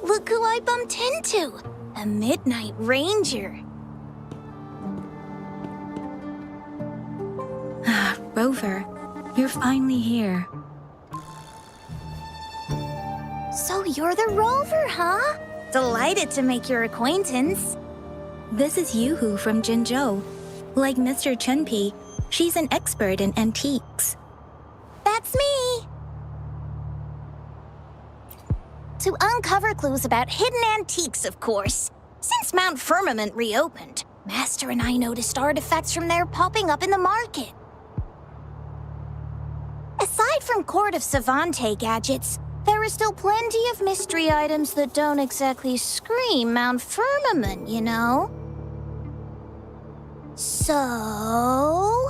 Look who I bumped into! A Midnight Ranger. Ah, Rover, you're finally here. So you're the Rover, huh? Delighted to make your acquaintance. This is Yoo-hoo from Jinzhou. Like Mr. Chunpei, she's an expert in antiques. That's me! To uncover clues about hidden antiques, of course. Since Mount Firmament reopened, Master and I noticed artifacts from there popping up in the market. Aside from Court of Savante gadgets, there are still plenty of mystery items that don't exactly scream Mount Firmament, you know? So...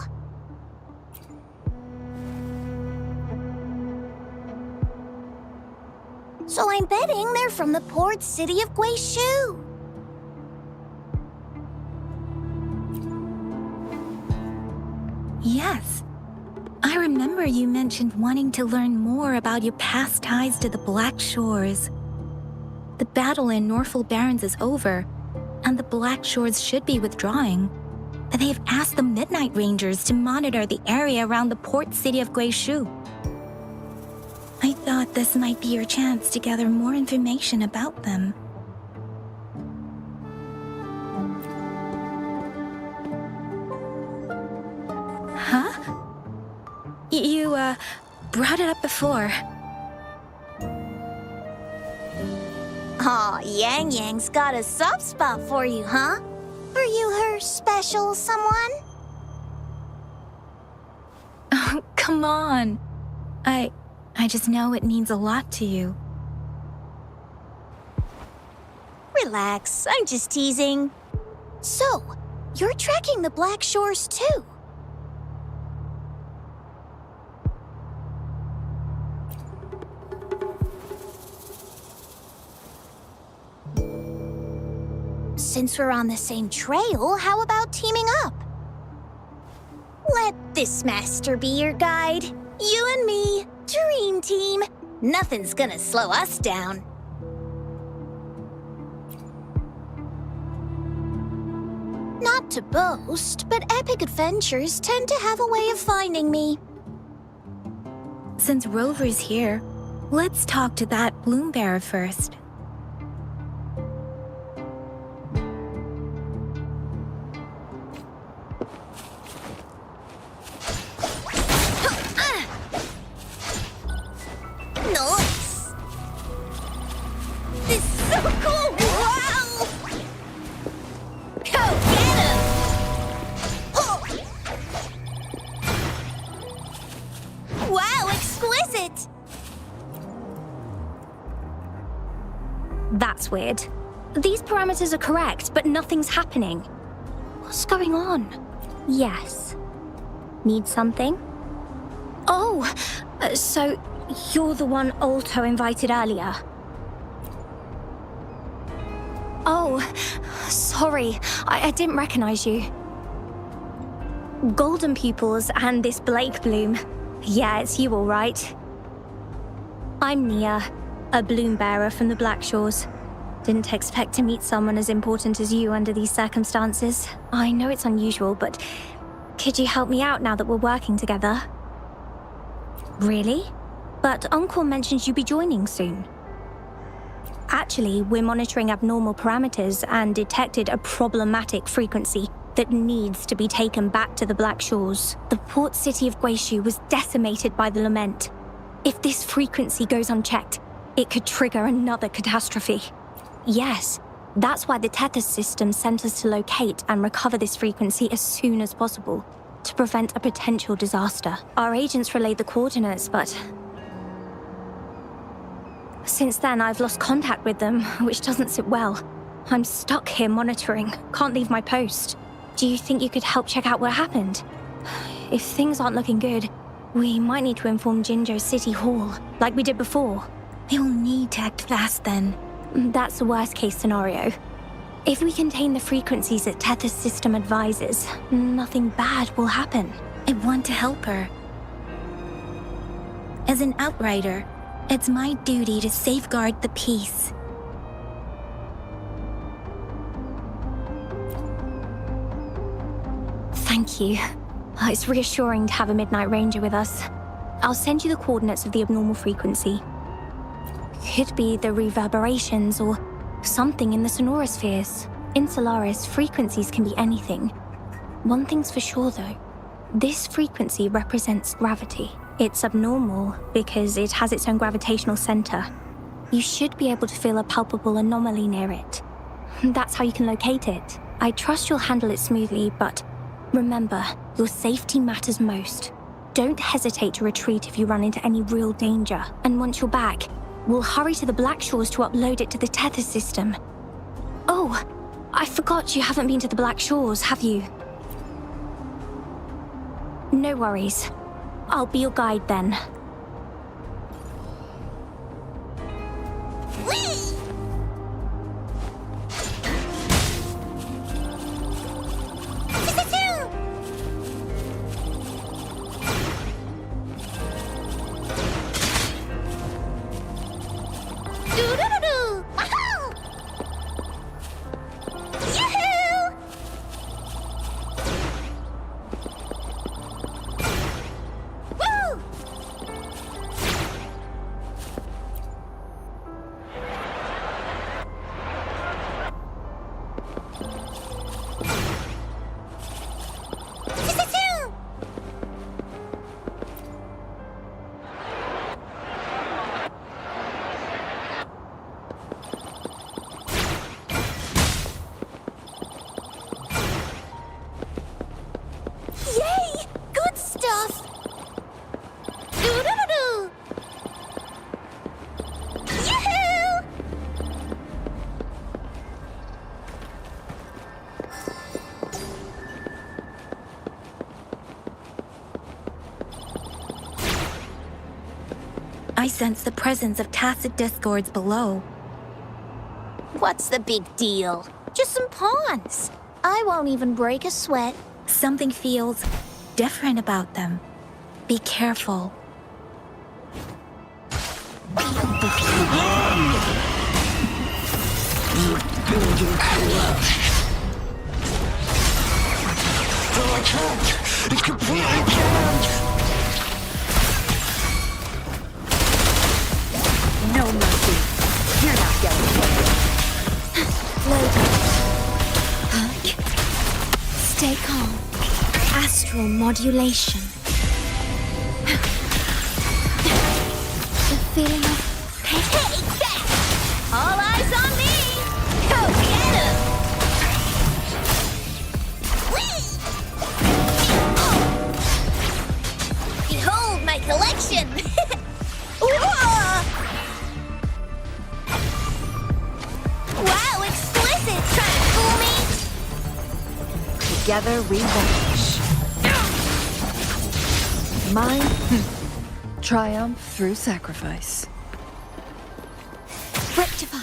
So I'm betting they're from the port city of Guishu. Yes. I remember you mentioned wanting to learn more about your past ties to the Black Shores. The battle in Norfolk Barrens is over, and the Black Shores should be withdrawing. But they have asked the Midnight Rangers to monitor the area around the port city of Guishu. I thought this might be your chance to gather more information about them. Huh? You, brought it up before. Aw, Yang Yang's got a soft spot for you, huh? Are you her special someone? Oh, come on. I just know it means a lot to you. Relax, I'm just teasing. So, you're tracking the Black Shores too? Since we're on the same trail, how about teaming up? Let this master be your guide. You and me, dream team. Nothing's gonna slow us down. Not to boast, but epic adventures tend to have a way of finding me. Since Rover's here, let's talk to that Bloombearer first. Nice! This is so cool! Wow! Go get him! Oh. Wow, exquisite! That's weird. These parameters are correct, but nothing's happening. What's going on? Yes. Need something? Oh, so you're the one Alto invited earlier. Oh, sorry. I didn't recognize you. Golden pupils and this Blake bloom. Yeah, it's you all right. I'm Nia, a bloom bearer from the Black Shores. Didn't expect to meet someone as important as you under these circumstances. I know it's unusual, but could you help me out now that we're working together? Really? But Uncle mentioned you'd be joining soon. Actually, we're monitoring abnormal parameters and detected a problematic frequency that needs to be taken back to the Black Shores. The port city of Guishu was decimated by the lament. If this frequency goes unchecked, it could trigger another catastrophe. Yes, that's why the Tethys system sent us to locate and recover this frequency as soon as possible, to prevent a potential disaster. Our agents relayed the coordinates, but since then I've lost contact with them, which doesn't sit well. I'm stuck here monitoring, can't leave my post. Do you think you could help check out what happened? If things aren't looking good, we might need to inform Jinzhou City Hall, like we did before. You'll need to act fast then. That's the worst case scenario. If we contain the frequencies that Tethys system advises, nothing bad will happen. I want to help her. As an outrider, it's my duty to safeguard the peace. Thank you. It's reassuring to have a Midnight Ranger with us. I'll send you the coordinates of the abnormal frequency. Could be the reverberations or something in the sonorospheres. In Solaris, frequencies can be anything. One thing's for sure, though. This frequency represents gravity. It's abnormal because it has its own gravitational center. You should be able to feel a palpable anomaly near it. That's how you can locate it. I trust you'll handle it smoothly, but remember, your safety matters most. Don't hesitate to retreat if you run into any real danger. And once you're back, we'll hurry to the Black Shores to upload it to the tether system. Oh, I forgot you haven't been to the Black Shores, have you? No worries. I'll be your guide then. Whee! Do-do-do-do! Wahoo! Yoo-hoo! Woo! Yay! Good stuff! Do-do-do-do! Yoo-hoo! I sense the presence of tacit discords below. What's the big deal? Just some pawns. I won't even break a sweat. Something feels different about them. Be careful. I can't! It's completely jammed! No mercy. You're not getting away. Stay calm. Astral modulation. The feeling of Take that! All eyes on me! Go get him! Whee! Oh! Behold my collection! Whoa! Wow, explicit! Trying to fool me? Together we vanish. Mine, triumph through sacrifice. rectify.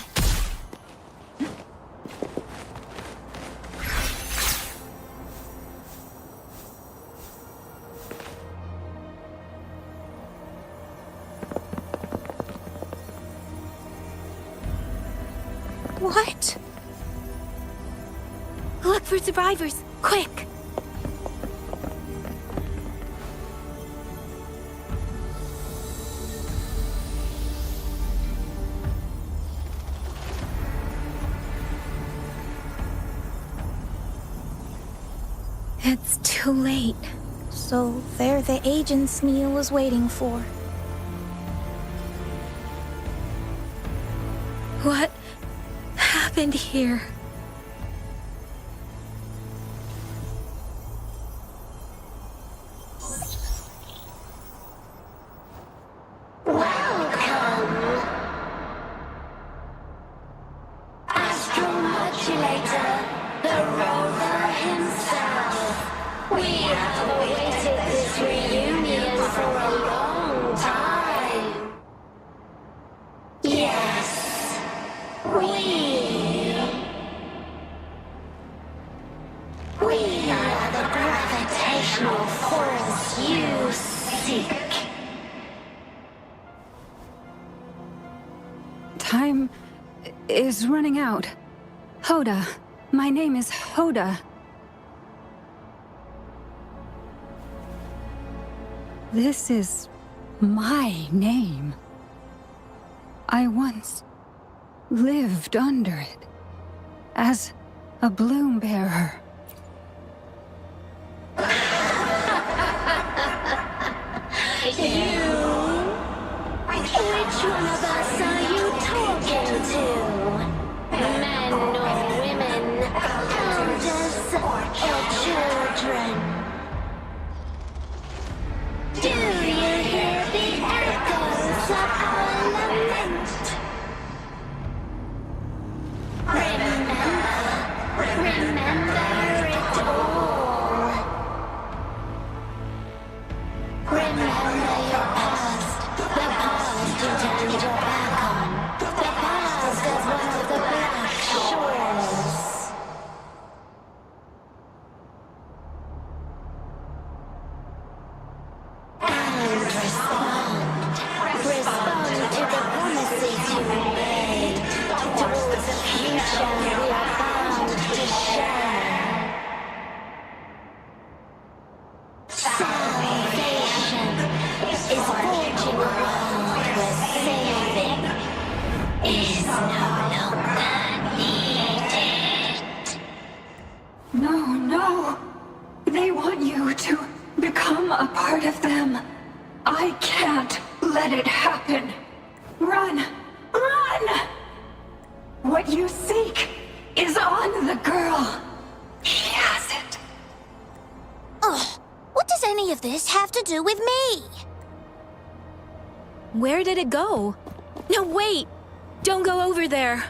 What? Look for survivors, quick! It's too late. So they're the agents Neil was waiting for. What happened here? Time is running out. Hoda. My name is Hoda. This is my name. I once lived under it as a bloom bearer. Which one of us are you talking to? Men or women? Elders or children? Do you hear the echoes of our lament? Remember it all. Remember your past, the past you turned your back on, the past of one of the Black Shores. And respond to the promises you made, towards a future we are bound to share. Salvation is forging a world where saving is no longer needed. No. They want you to become a part of them. I can't let it happen. Run! What you seek is on the girl. She has it. Ugh, what does any of this have to do with me? Where did it go? No, wait! Don't go over there!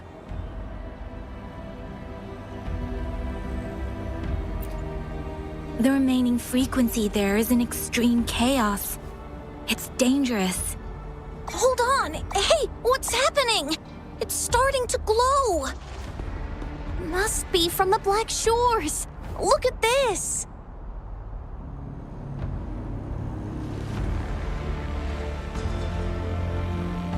The remaining frequency there is in extreme chaos. It's dangerous. Hold on! Hey, what's happening? It's starting to glow! Must be from the Black Shores! Look at this!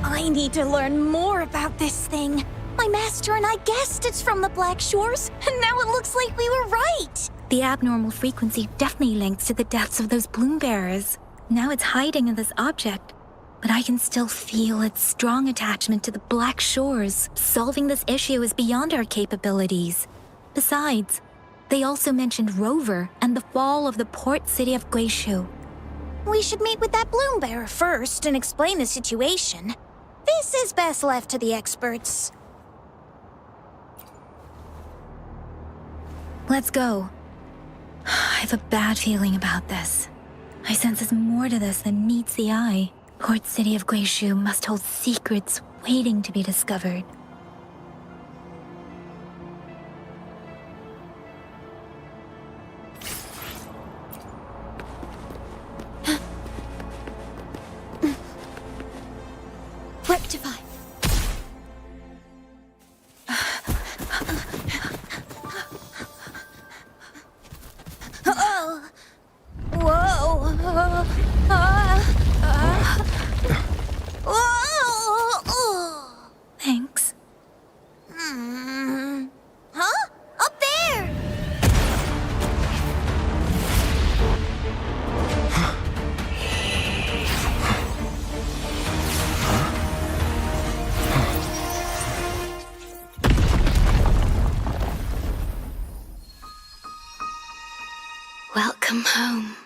I need to learn more about this thing. My master and I guessed it's from the Black Shores, and now it looks like we were right! The abnormal frequency definitely links to the deaths of those bloom bearers. Now it's hiding in this object, but I can still feel its strong attachment to the Black Shores. Solving this issue is beyond our capabilities. Besides, they also mentioned Rover and the fall of the port city of Guishu. We should meet with that bloom bearer first and explain the situation. This is best left to the experts. Let's go. I have a bad feeling about this. I sense there's more to this than meets the eye. Port city of Guishu must hold secrets waiting to be discovered. Rectify. Thanks. Huh? Up there! Welcome home.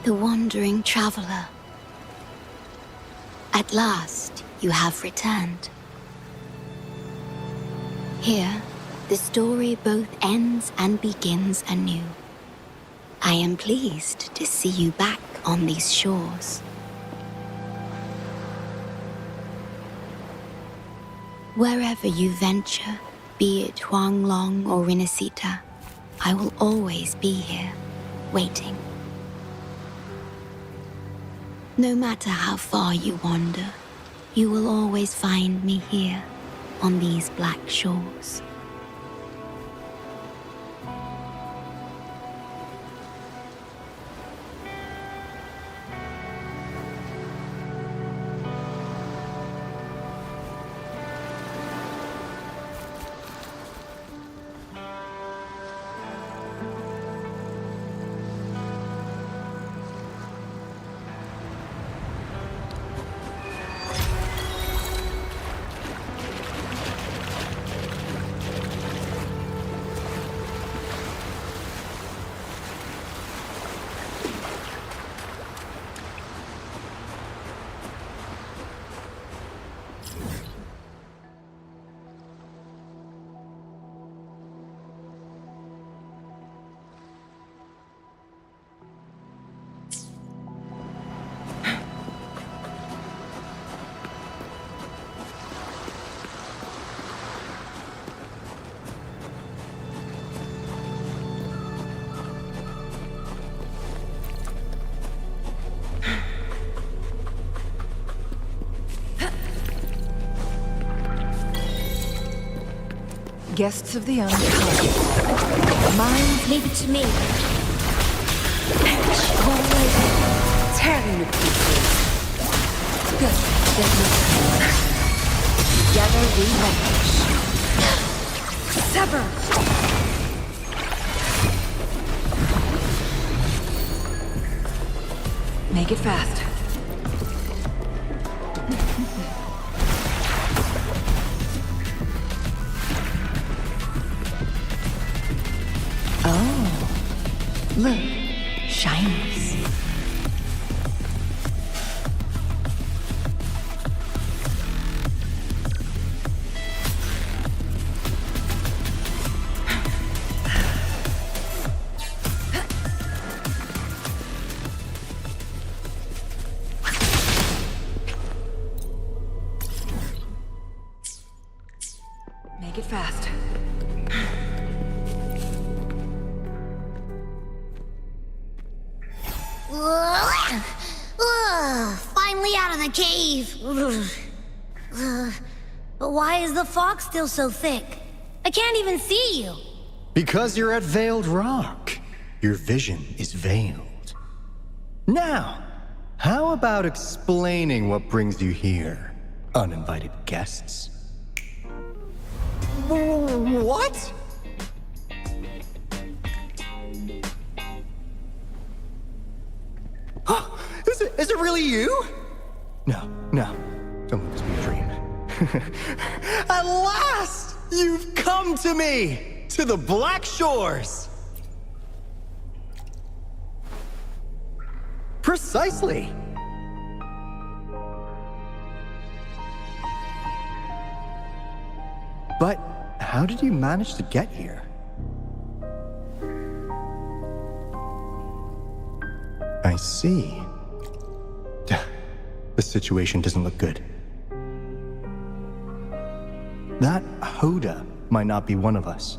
The wandering traveler. At last, you have returned. Here, the story both ends and begins anew. I am pleased to see you back on these shores. Wherever you venture, be it Huanglong or Rinasita, I will always be here, waiting. No matter how far you wander, you will always find me here on these black shores. Guests of the unkind. Mine, leave it to me. Tearing to pieces. Good. There's no time. Together we vanquish. Sever! Make it fast. Oh, look, shinies. Make it fast. Finally out of the cave. But why is the fog still so thick? I can't even see you. Because you're at Veiled Rock. Your vision is veiled. Now, how about explaining what brings you here, uninvited guests? What? Is it really you? No, don't let this be a dream. At last, you've come to me, to the Black Shores. Precisely. But how did you manage to get here? I see. The situation doesn't look good. That Hoda might not be one of us.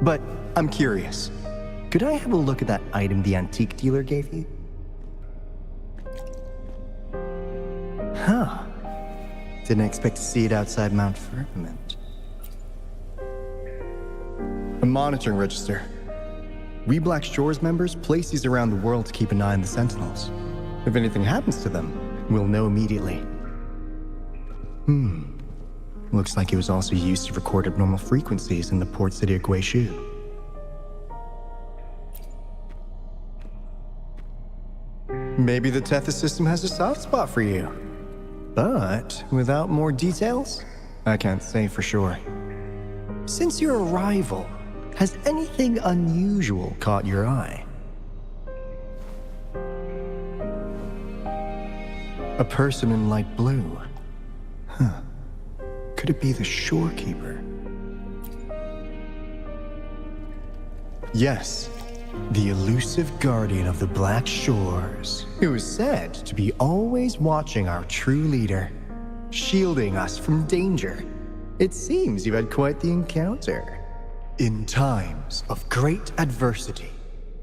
But I'm curious. Could I have a look at that item the antique dealer gave you? Huh. Didn't expect to see it outside Mount Firmament. A monitoring register. We Black Shores members place these around the world to keep an eye on the Sentinels. If anything happens to them, we'll know immediately. Looks like it was also used to record abnormal frequencies in the port city of Guishu. Maybe the Tethys system has a soft spot for you. But without more details, I can't say for sure. Since your arrival, has anything unusual caught your eye? A person in light blue. Huh. Could it be the shorekeeper? Yes, the elusive guardian of the Black Shores, who is said to be always watching our true leader, shielding us from danger. It seems you had quite the encounter. In times of great adversity,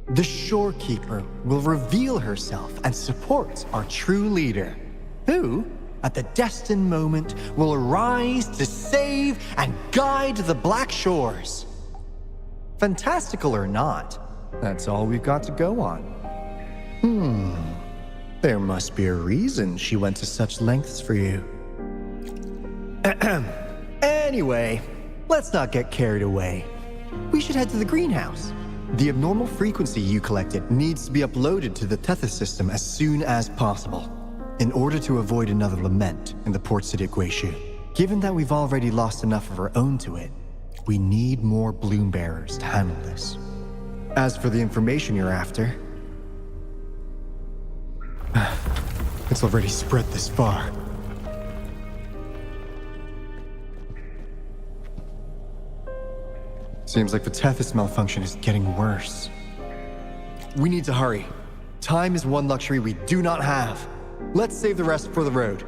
the shorekeeper will reveal herself and support our true leader, who, at the destined moment, will arise to save and guide the Black Shores. Fantastical or not, that's all we've got to go on. There must be a reason she went to such lengths for you. Anyway, let's not get carried away. We should head to the greenhouse. The abnormal frequency you collected needs to be uploaded to the Tethys system as soon as possible, in order to avoid another lament in the port city of Guishu. Given that we've already lost enough of our own to it, we need more bloom bearers to handle this. As for the information you're after, it's already spread this far. Seems like the Tethys malfunction is getting worse. We need to hurry. Time is one luxury we do not have. Let's save the rest for the road.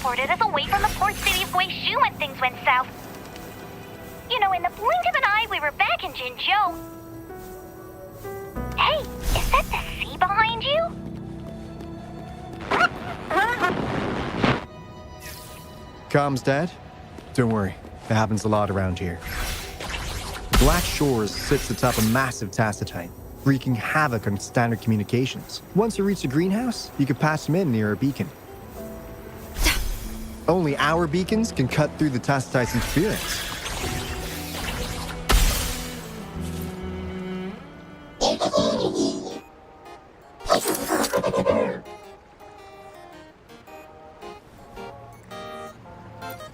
teleported us away from the port city of Guizhou when things went south. You know, in the blink of an eye, we were back in Jinzhou. Hey, is that the sea behind you? Comms dead? Don't worry, it happens a lot around here. The Black Shores sits atop a massive tacitite, wreaking havoc on standard communications. Once you reach the greenhouse, you can pass them in near a beacon. Only our beacons can cut through the tacitite's interference.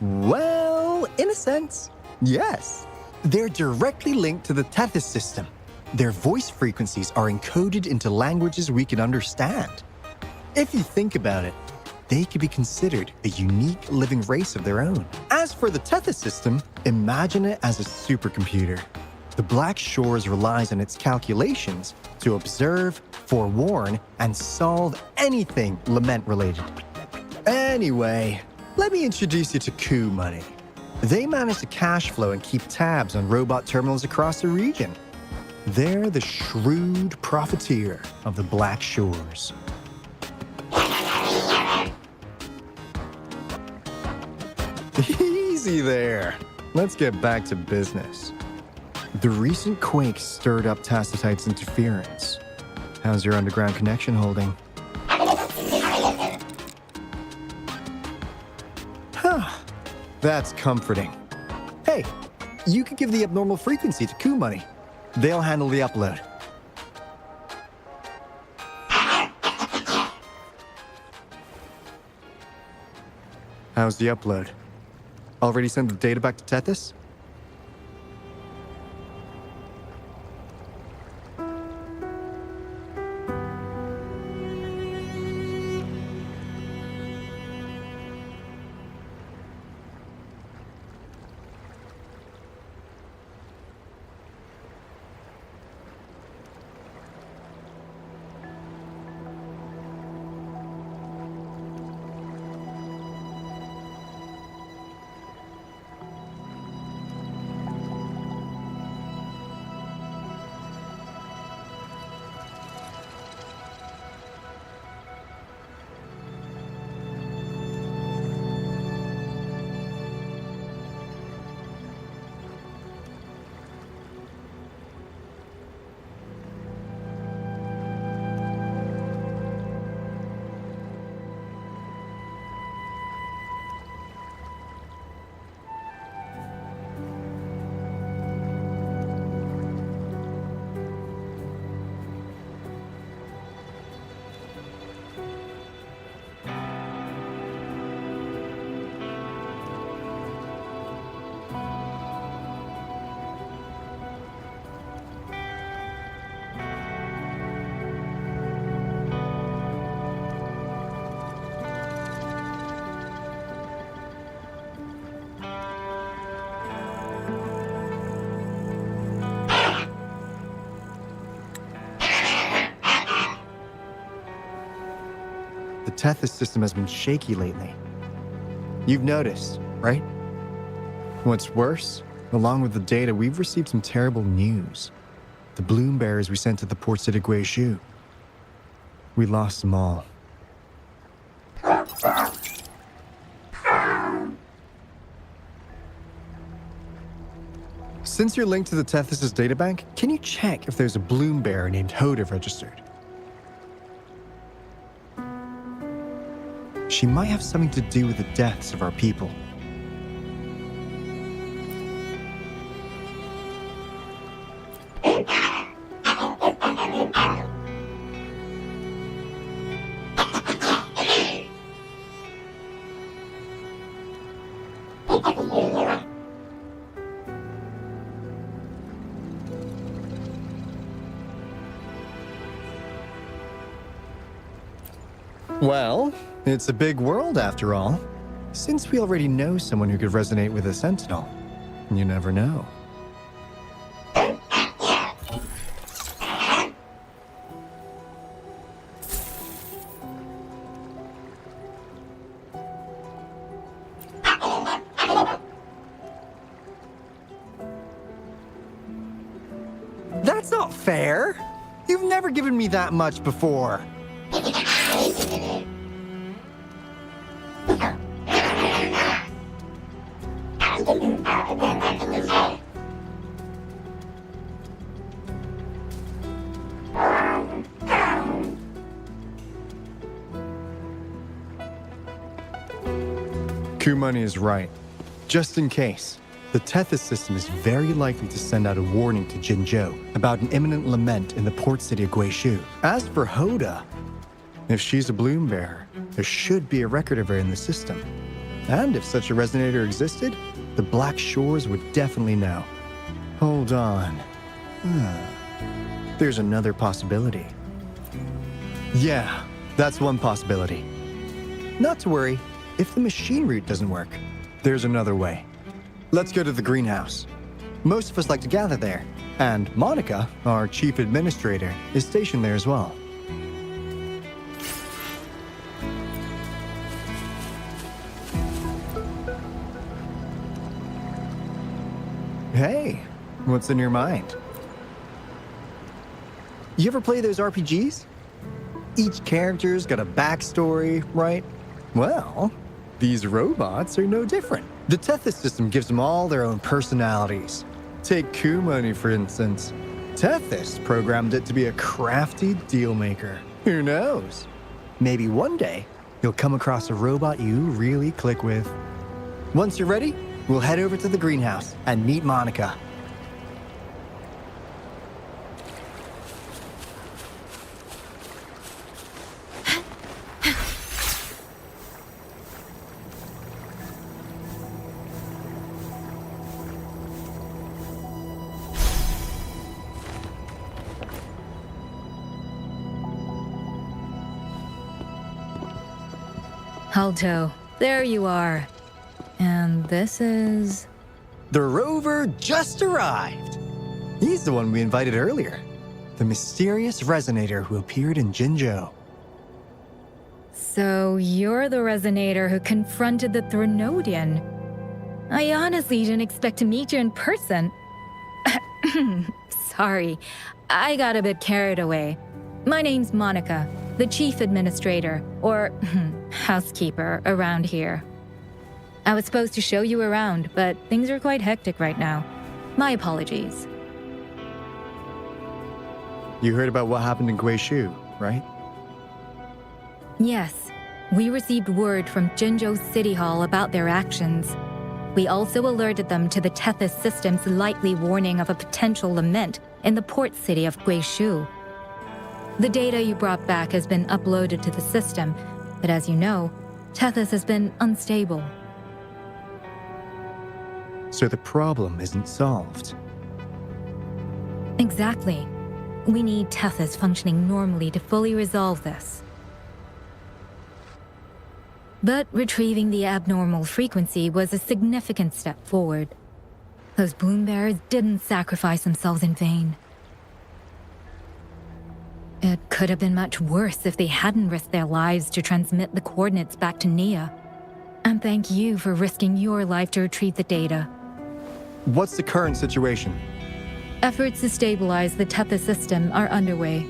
Well, in a sense, yes. They're directly linked to the Tethys system. Their voice frequencies are encoded into languages we can understand. If you think about it, they could be considered a unique living race of their own. As for the Tethys system, imagine it as a supercomputer. The Black Shores relies on its calculations to observe, forewarn, and solve anything Lament-related. Anyway, let me introduce you to Coup Money. They manage to cash flow and keep tabs on robot terminals across the region. They're the shrewd profiteer of the Black Shores. Easy there. Let's get back to business. The recent quake stirred up Tacitite's interference. How's your underground connection holding? That's comforting. Hey, you could give the abnormal frequency to Coup Money. They'll handle the upload. How's the upload? Already sent the data back to Tethys? The Tethys system has been shaky lately. You've noticed, right? What's worse, along with the data, we've received some terrible news. The bloom bearers we sent to the port city Guizhou. We lost them all. Since you're linked to the Tethys' databank, can you check if there's a bloom bearer named Hoda registered? She might have something to do with the deaths of our people. Well, it's a big world after all. Since we already know someone who could resonate with a Sentinel, you never know. That's not fair. You've never given me that much before. Kumani is right. Just in case, the Tethys system is very likely to send out a warning to Jinzhou about an imminent lament in the port city of Guishu. As for Hoda, if she's a bloom bearer, there should be a record of her in the system. And if such a resonator existed, the Black Shores would definitely know. Hold on. There's another possibility. Yeah, that's one possibility. Not to worry, if the machine route doesn't work, there's another way. Let's go to the greenhouse. Most of us like to gather there, and Monica, our chief administrator, is stationed there as well. Hey, what's in your mind? You ever play those RPGs? Each character's got a backstory, right? Well, these robots are no different. The Tethys system gives them all their own personalities. Take Kumani, for instance. Tethys programmed it to be a crafty deal maker. Who knows? Maybe one day, you'll come across a robot you really click with. Once you're ready, we'll head over to the greenhouse and meet Monica. Alto, there you are. And this is... The rover just arrived. He's the one we invited earlier. The mysterious resonator who appeared in Jinzhou. So you're the resonator who confronted the Threnodian. I honestly didn't expect to meet you in person. Sorry, I got a bit carried away. My name's Monica, the chief administrator, or housekeeper around here. I was supposed to show you around, but things are quite hectic right now. My apologies. You heard about what happened in Guishu, right? Yes, we received word from Jinzhou City Hall about their actions. We also alerted them to the Tethys system's likely warning of a potential lament in the port city of Guishu. The data you brought back has been uploaded to the system, but as you know, Tethys has been unstable. So the problem isn't solved. Exactly. We need Tethys functioning normally to fully resolve this. But retrieving the abnormal frequency was a significant step forward. Those bloom bearers didn't sacrifice themselves in vain. It could have been much worse if they hadn't risked their lives to transmit the coordinates back to Nia. And thank you for risking your life to retrieve the data. What's the current situation? Efforts to stabilize the Tethys system are underway.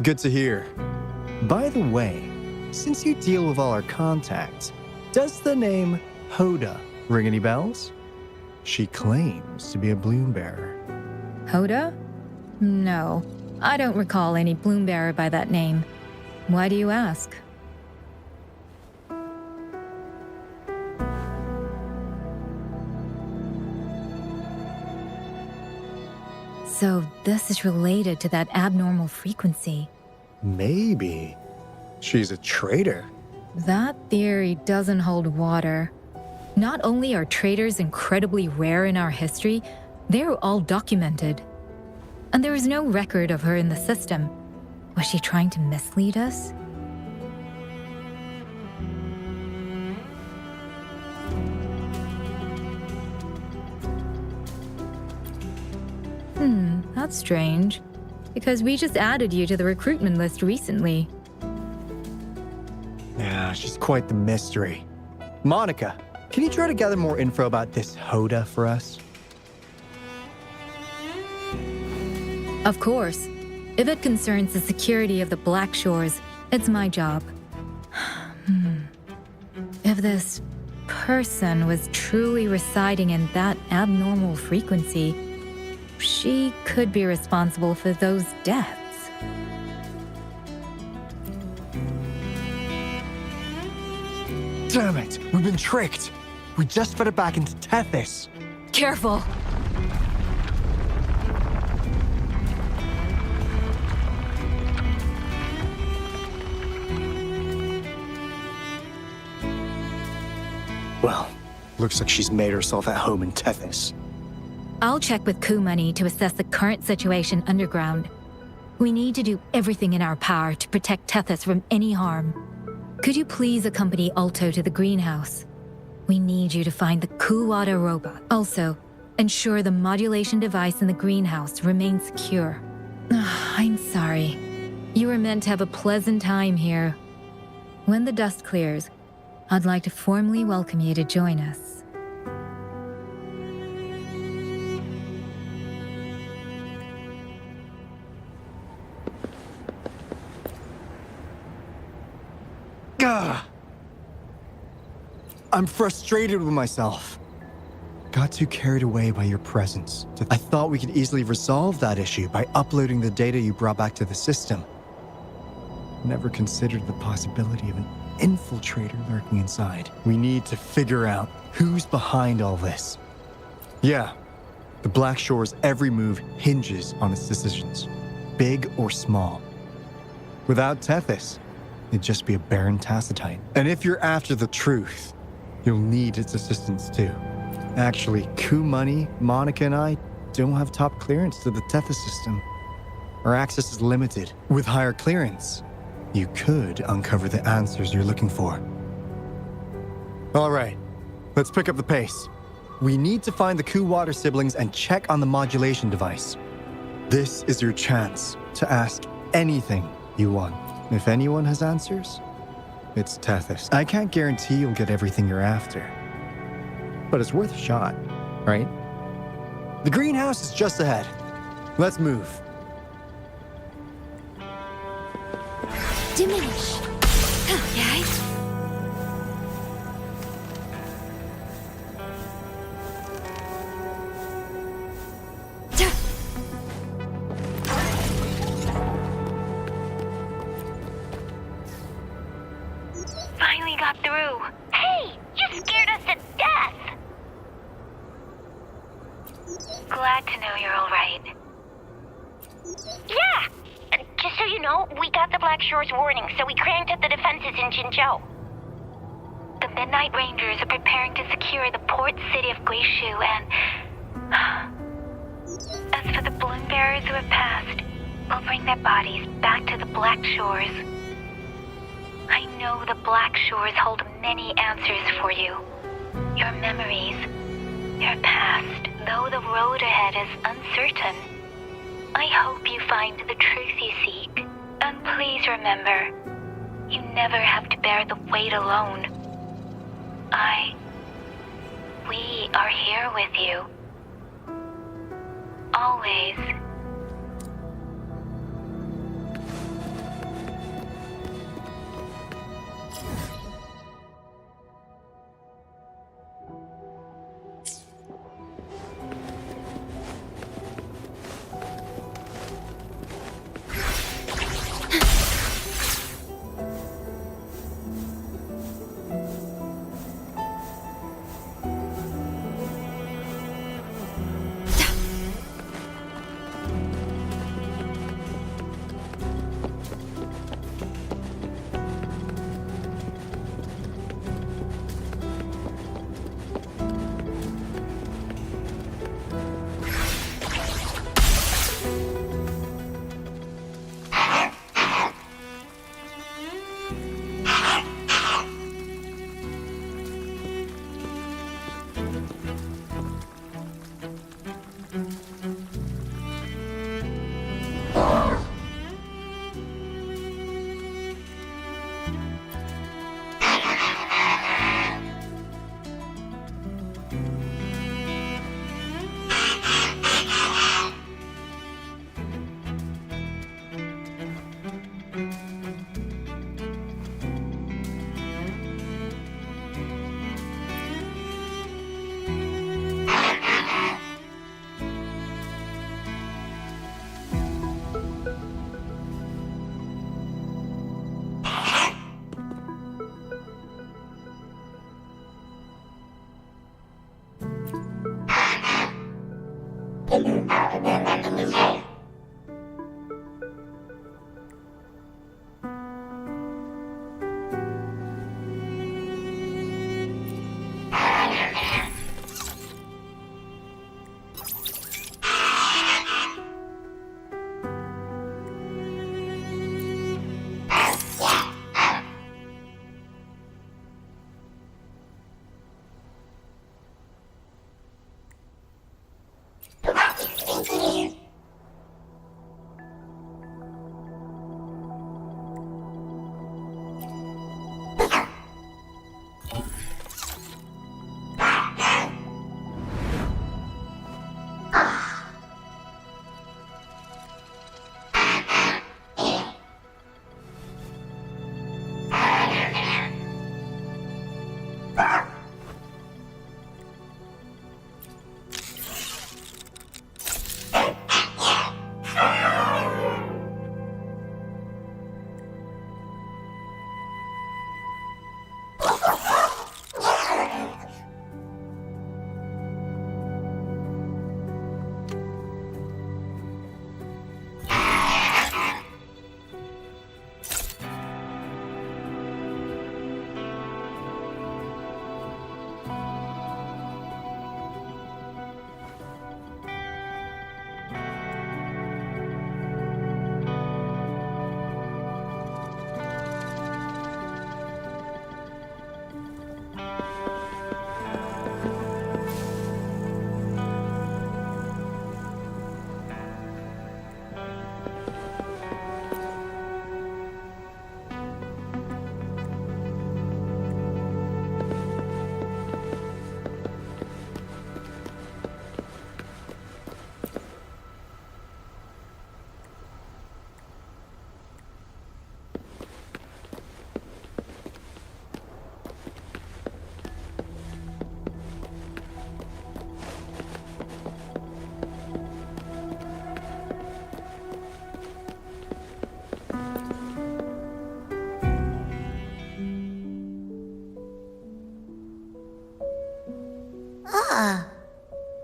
Good to hear. By the way, since you deal with all our contacts, does the name Hoda ring any bells? She claims to be a bloom bearer. Hoda? No, I don't recall any bloom bearer by that name. Why do you ask? So this is related to that abnormal frequency. Maybe. She's a traitor. That theory doesn't hold water. Not only are traitors incredibly rare in our history, they're all documented. And there is no record of her in the system. Was she trying to mislead us? That's strange. Because we just added you to the recruitment list recently. Yeah, she's quite the mystery. Monica, Can you try to gather more info about this Hoda for us? Of course. If it concerns the security of the Black Shores, it's my job. If this person was truly residing in that abnormal frequency, she could be responsible for those deaths. Damn it! We've been tricked! We just fed it back into Tethys. Careful! Well, looks like she's made herself at home in Tethys. I'll check with Coup Money to assess the current situation underground. We need to do everything in our power to protect Tethys from any harm. Could you please accompany Alto to the greenhouse? We need you to find the Kuwata robot. Also, ensure the modulation device in the greenhouse remains secure. I'm sorry. You were meant to have a pleasant time here. When the dust clears, I'd like to formally welcome you to join us. Gah! I'm frustrated with myself. Got too carried away by your presence. I thought we could easily resolve that issue by uploading the data you brought back to the system. Never considered the possibility of an infiltrator lurking inside. We need to figure out who's behind all this. Yeah, the Black Shore's every move hinges on its decisions, big or small. Without Tethys, it'd just be a barren Tacitite. And if you're after the truth, you'll need its assistance too. Actually, Coup Money, Monica, and I don't have top clearance to the Tethys system. Our access is limited. With higher clearance, you could uncover the answers you're looking for. All right, let's pick up the pace. We need to find the Kuwata siblings and check on the modulation device. This is your chance to ask anything you want. If anyone has answers, it's Tethys. I can't guarantee you'll get everything you're after, but it's worth a shot, right? The greenhouse is just ahead. Let's move. Diminish. Okay. Finally got through. Hey, you scared us to death! Glad to know you're all right. Yeah! Just so you know, we got the Black Shore's warning, so we cranked up the defenses in Jinzhou. The Midnight Rangers are preparing to secure the port city of Guishu, and... as for the balloon bearers who have passed, we'll bring their bodies back to the Black Shores. I know the Black Shores hold many answers for you. Your memories, your past, though the road ahead is uncertain. I hope you find the truth you seek. And please remember, you never have to bear the weight alone. We are here with you. Always.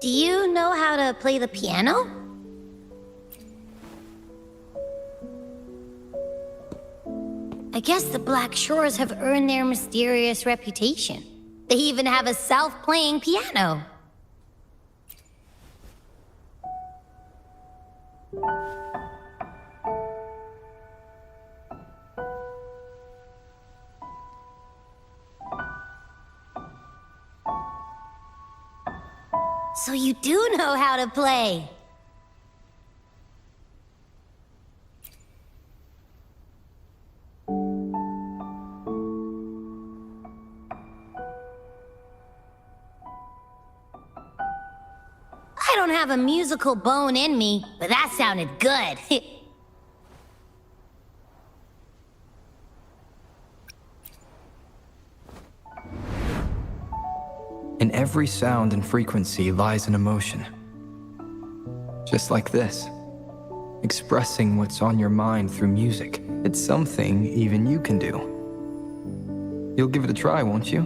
Do you know how to play the piano? I guess the Black Shores have earned their mysterious reputation. They even have a self-playing piano. So you do know how to play. I don't have a musical bone in me, but that sounded good. In every sound and frequency lies an emotion. Just like this. Expressing what's on your mind through music. It's something even you can do. You'll give it a try, won't you?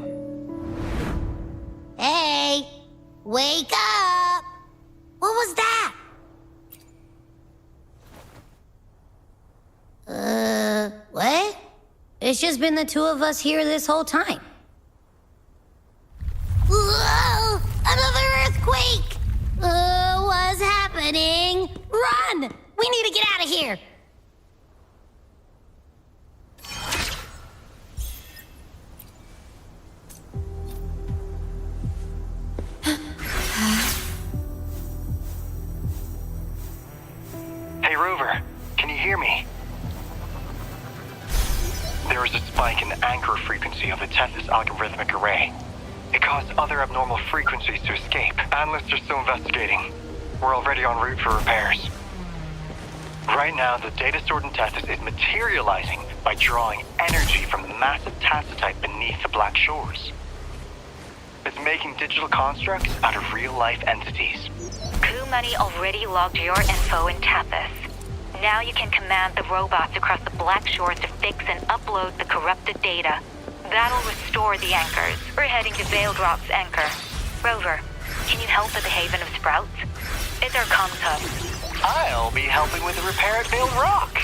Hey! Wake up! What was that? What? It's just been the two of us here this whole time. Whoa! Another earthquake! What's happening? Run! We need to get out of here! Hey, Rover, can you hear me? There is a spike in the anchor frequency of the Tethys algorithmic array. It caused other abnormal frequencies to escape. Analysts are still investigating. We're already en route for repairs. Right now, the data stored in Tethys is materializing by drawing energy from the massive tacitite beneath the Black Shores. It's making digital constructs out of real-life entities. Coup Money already logged your info in Tethys. Now you can command the robots across the Black Shores to fix and upload the corrupted data. That'll restore the anchors. We're heading to Veiled Rock's anchor. Rover, Can you help at the Haven of Sprouts? It's our comms hub. I'll be helping with the repair at Veiled Rock.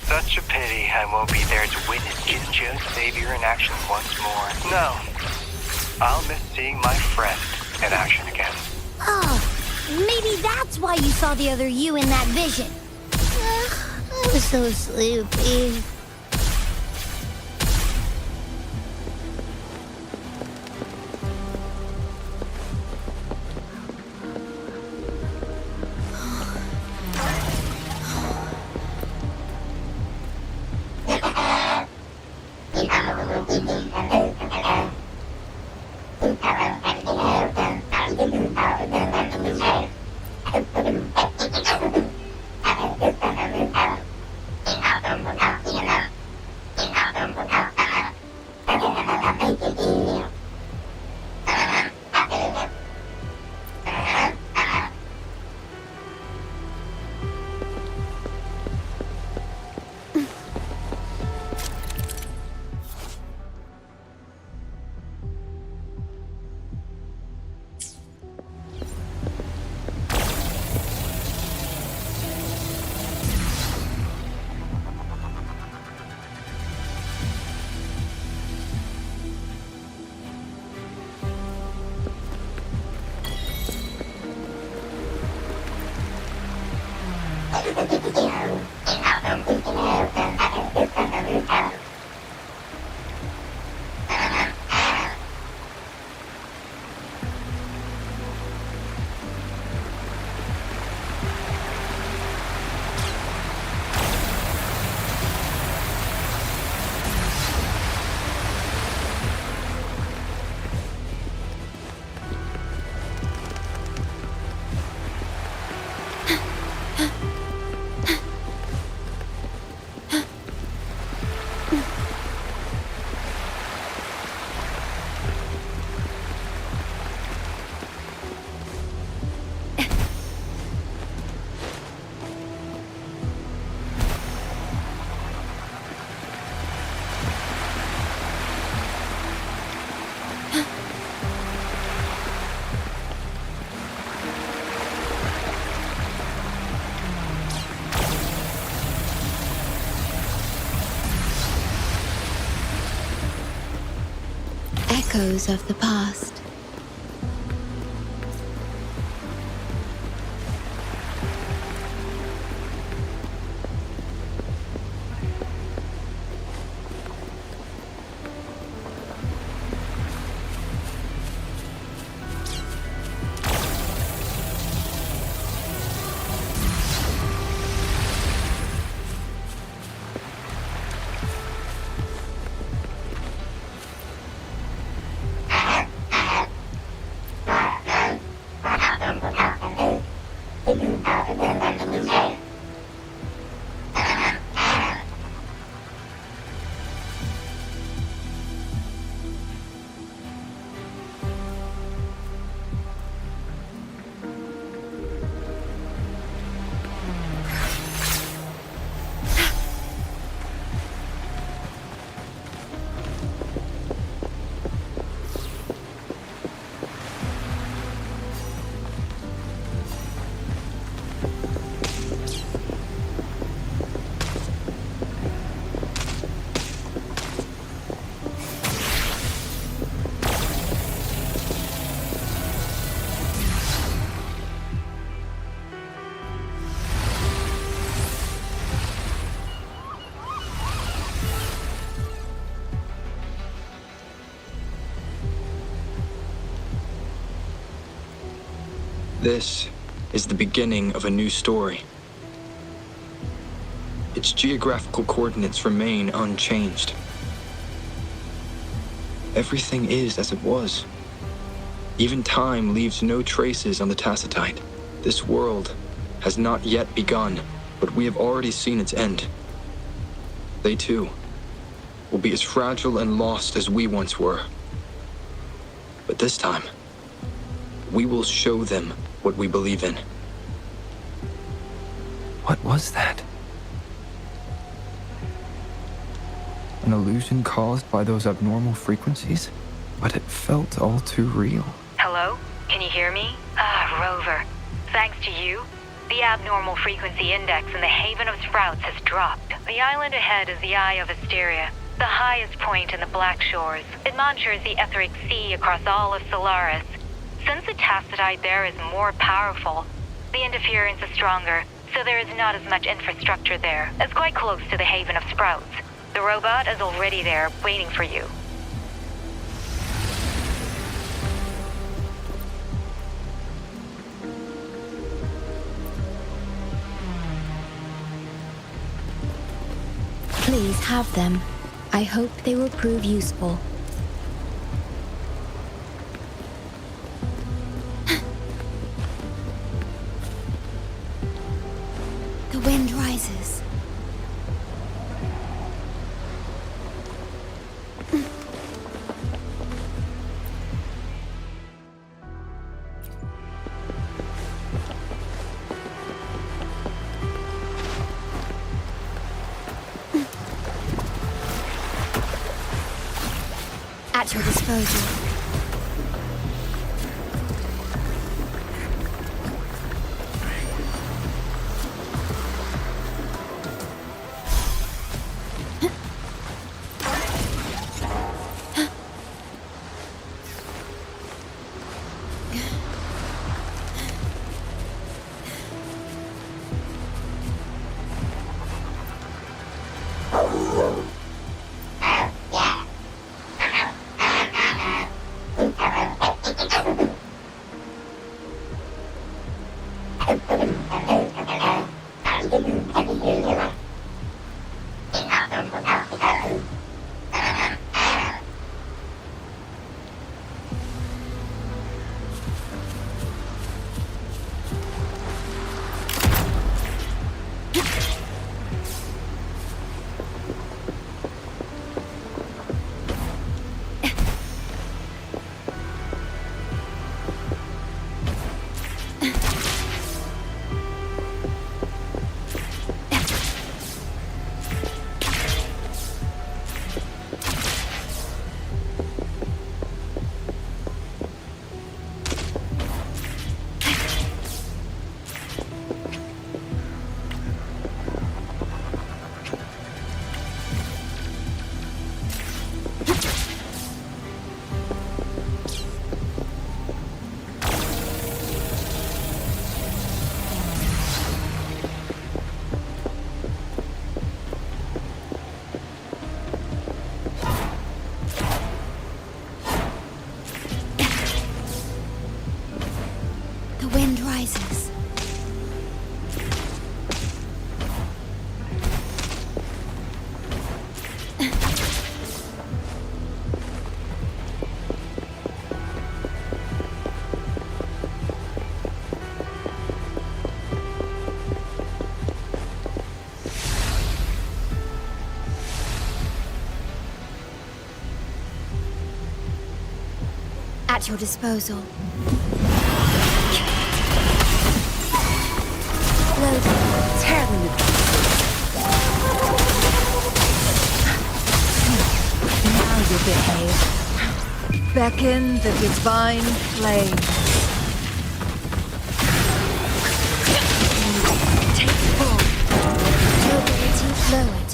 Such a pity I won't be there to witness Jinjo's savior in action once more. No. I'll miss seeing my friend in action again. Oh, maybe that's why you saw the other you in that vision. I was so sleepy. Echoes of the past. This is the beginning of a new story. Its geographical coordinates remain unchanged. Everything is as it was. Even time leaves no traces on the Tacitite. This world has not yet begun, but we have already seen its end. They too will be as fragile and lost as we once were. But this time, we will show them what we believe in. What was that? An illusion caused by those abnormal frequencies? But it felt all too real. Hello? Can you hear me? Rover. Thanks to you, the abnormal frequency index in the Haven of Sprouts has dropped. The island ahead is the Eye of Asteria, the highest point in the Black Shores. It monitors the etheric sea across all of Solaris. Since the tacitite there is more powerful, the interference is stronger, so there is not as much infrastructure there. It's quite close to the Haven of Sprouts. The robot is already there, waiting for you. Please have them. I hope they will prove useful. The wind rises. At your disposal. The wind rises. At your disposal. Terribly. Now you behave. Beckon the divine flame. Take full. Mobility lowered.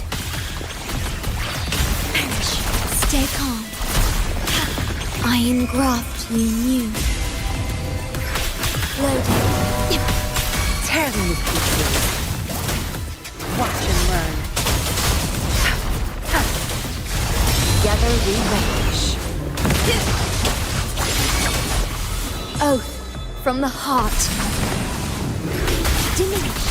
Stay calm. Iron graft you knew. Loading. Terribly creatures. Watch and learn. Together we range. Oath from the heart. Diminish.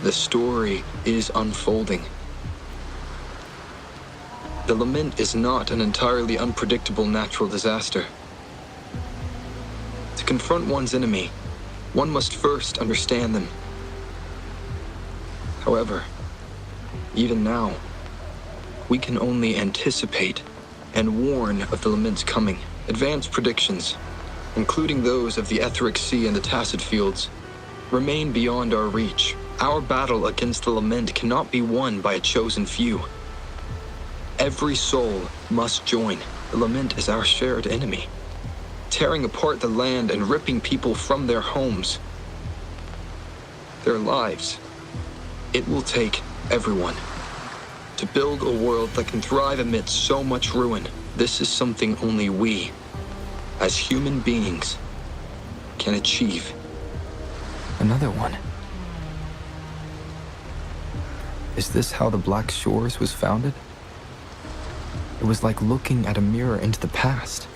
The story is unfolding. The lament is not an entirely unpredictable natural disaster. To confront one's enemy, one must first understand them. However, even now, we can only anticipate and warn of the lament's coming. Advanced predictions, including those of the Etheric Sea and the Tacit Fields, remain beyond our reach. Our battle against the lament cannot be won by a chosen few. Every soul must join. The lament is our shared enemy, tearing apart the land and ripping people from their homes, their lives. It will take everyone to build a world that can thrive amidst so much ruin. This is something only we, as human beings, can achieve. Another one. Is this how the Black Shores was founded? It was like looking at a mirror into the past.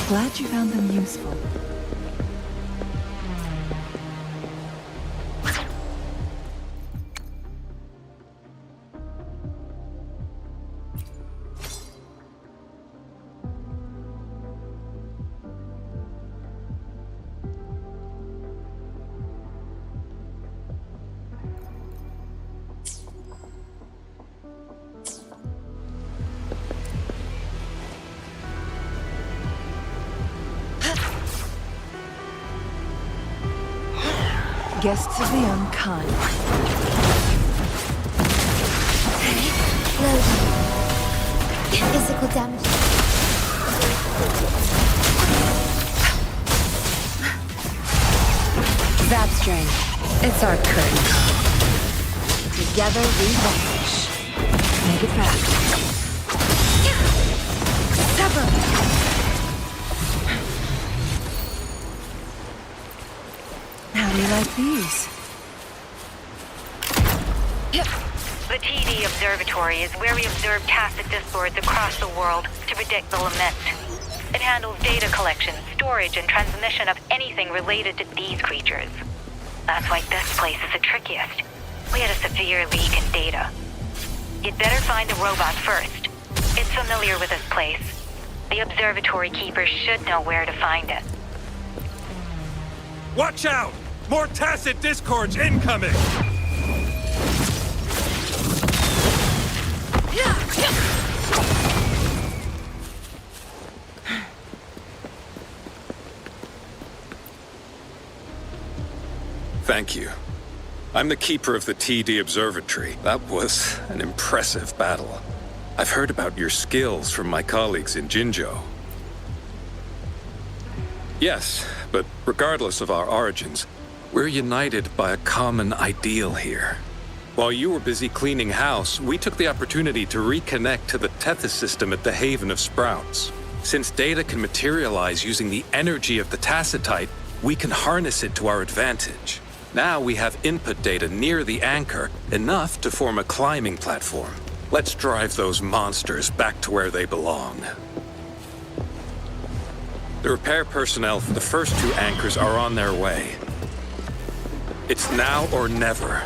Glad you found them useful. Guests of the unkind. Loading. Physical damage. Zap string. It's our curtain. Together we vanish. Make it fast. Sever. How do you like these? The TD Observatory is where we observe tacit discords across the world to predict the lament. It handles data collection, storage, and transmission of anything related to these creatures. That's why this place is the trickiest. We had a severe leak in data. You'd better find the robot first. It's familiar with this place. The observatory keeper should know where to find it. Watch out! More tacit discords incoming! Thank you. I'm the keeper of the TD Observatory. That was an impressive battle. I've heard about your skills from my colleagues in Jinzhou. Yes, but regardless of our origins, we're united by a common ideal here. While you were busy cleaning house, we took the opportunity to reconnect to the Tethys system at the Haven of Sprouts. Since data can materialize using the energy of the Tacitite, we can harness it to our advantage. Now we have input data near the anchor, enough to form a climbing platform. Let's drive those monsters back to where they belong. The repair personnel for the first two anchors are on their way. It's now or never.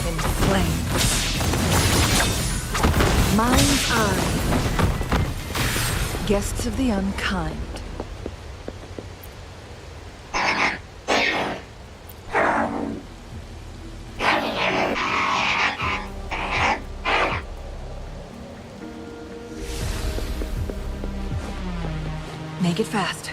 In flames. Mind's eye. Guests of the unkind. Make it fast.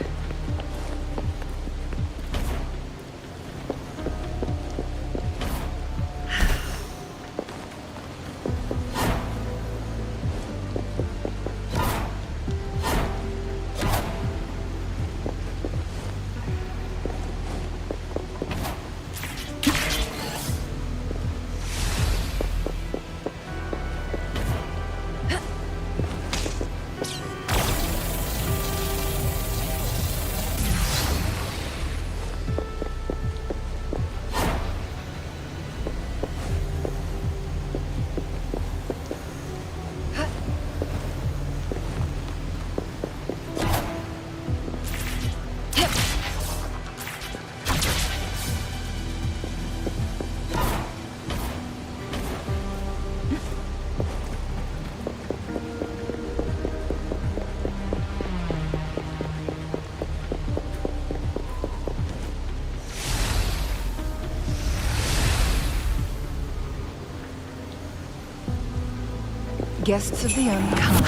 Guests of the unkind.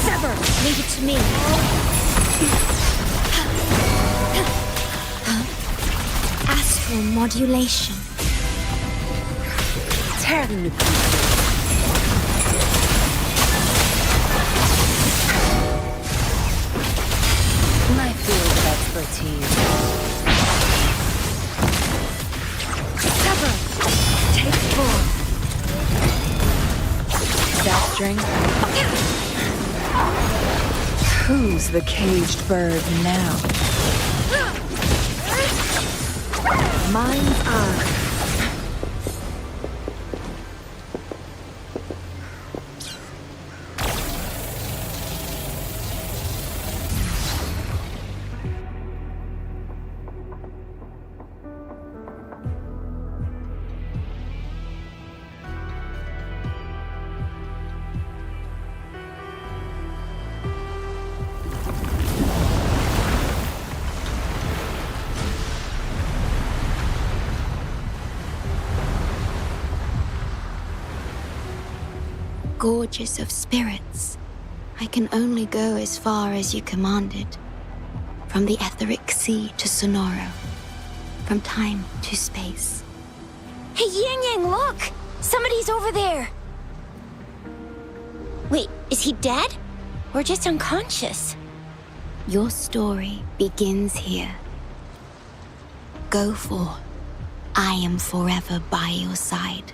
Sever! Leave it to me. Astral modulation. Tear them to pieces. My field of expertise. Sever! Take form. That strength? Who's the caged bird now? Mind's eye. Gorgeous of spirits, I can only go as far as you commanded. From the etheric sea to Sonoro, from time to space. Hey, Yang Yang, look! Somebody's over there! Wait, is he dead? Or just unconscious? Your story begins here. Go forth. I am forever by your side.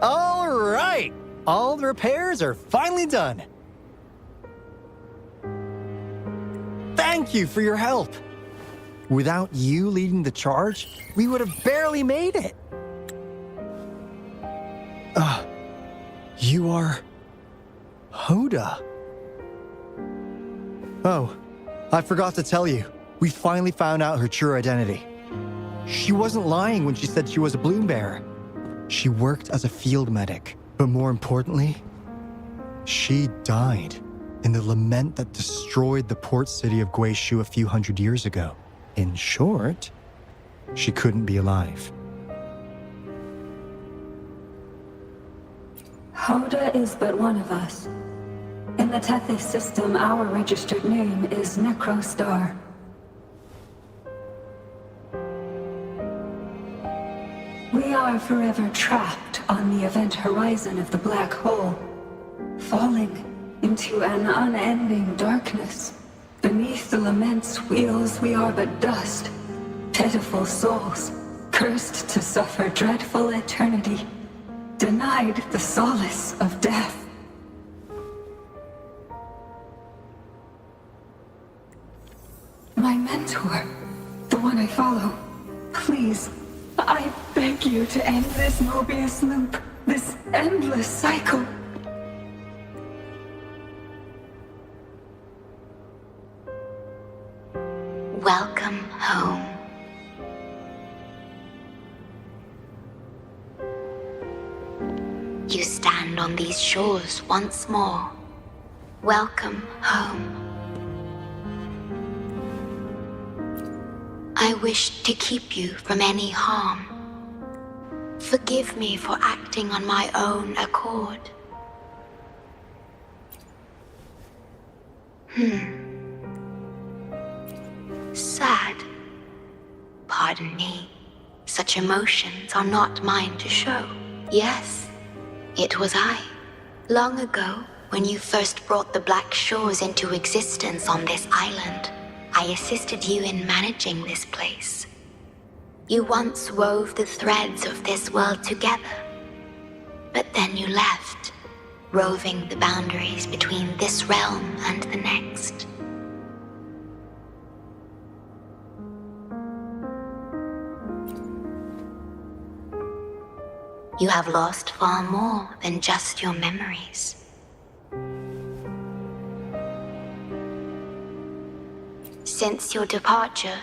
All right! All the repairs are finally done. Thank you for your help. Without you leading the charge, we would have barely made it. You are... Hoda. Oh, I forgot to tell you. We finally found out her true identity. She wasn't lying when she said she was a bloom bearer. She worked as a field medic, but more importantly, she died in the lament that destroyed the port city of Guishu a few hundred years ago. In short, she couldn't be alive. Hoda is but one of us. In the Tethys system, our registered name is Necrostar. We are forever trapped on the event horizon of the black hole, falling into an unending darkness. Beneath the lament's wheels, we are but dust, pitiful souls, cursed to suffer dreadful eternity, denied the solace of death. My mentor, the one I follow, please, I beg you to end this Mobius loop, this endless cycle. Welcome home. You stand on these shores once more. Welcome home. I wish to keep you from any harm. Forgive me for acting on my own accord. Sad. Pardon me. Such emotions are not mine to show. Yes, it was I. Long ago, when you first brought the Black Shores into existence on this island, I assisted you in managing this place. You once wove the threads of this world together. But then you left, roving the boundaries between this realm and the next. You have lost far more than just your memories. Since your departure,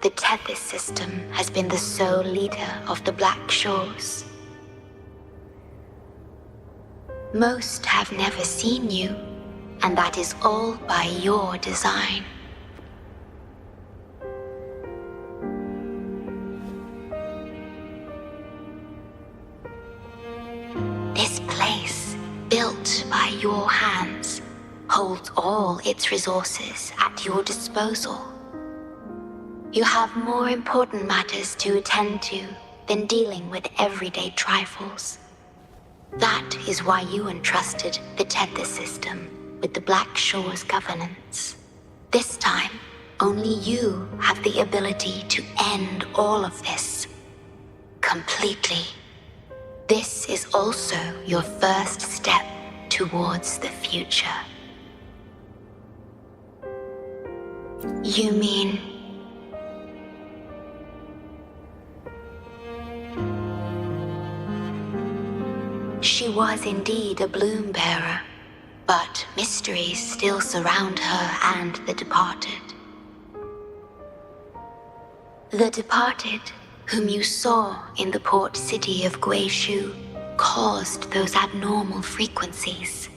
the Tethys system has been the sole leader of the Black Shores. Most have never seen you, and that is all by your design. This place, built by your hands, holds all its resources at your disposal. You have more important matters to attend to than dealing with everyday trifles. That is why you entrusted the Tethys system with the Black Shores governance. This time, only you have the ability to end all of this. Completely. This is also your first step towards the future. You mean... She was indeed a bloom bearer, but mysteries still surround her and the departed. The departed, whom you saw in the port city of Guishu, caused those abnormal frequencies.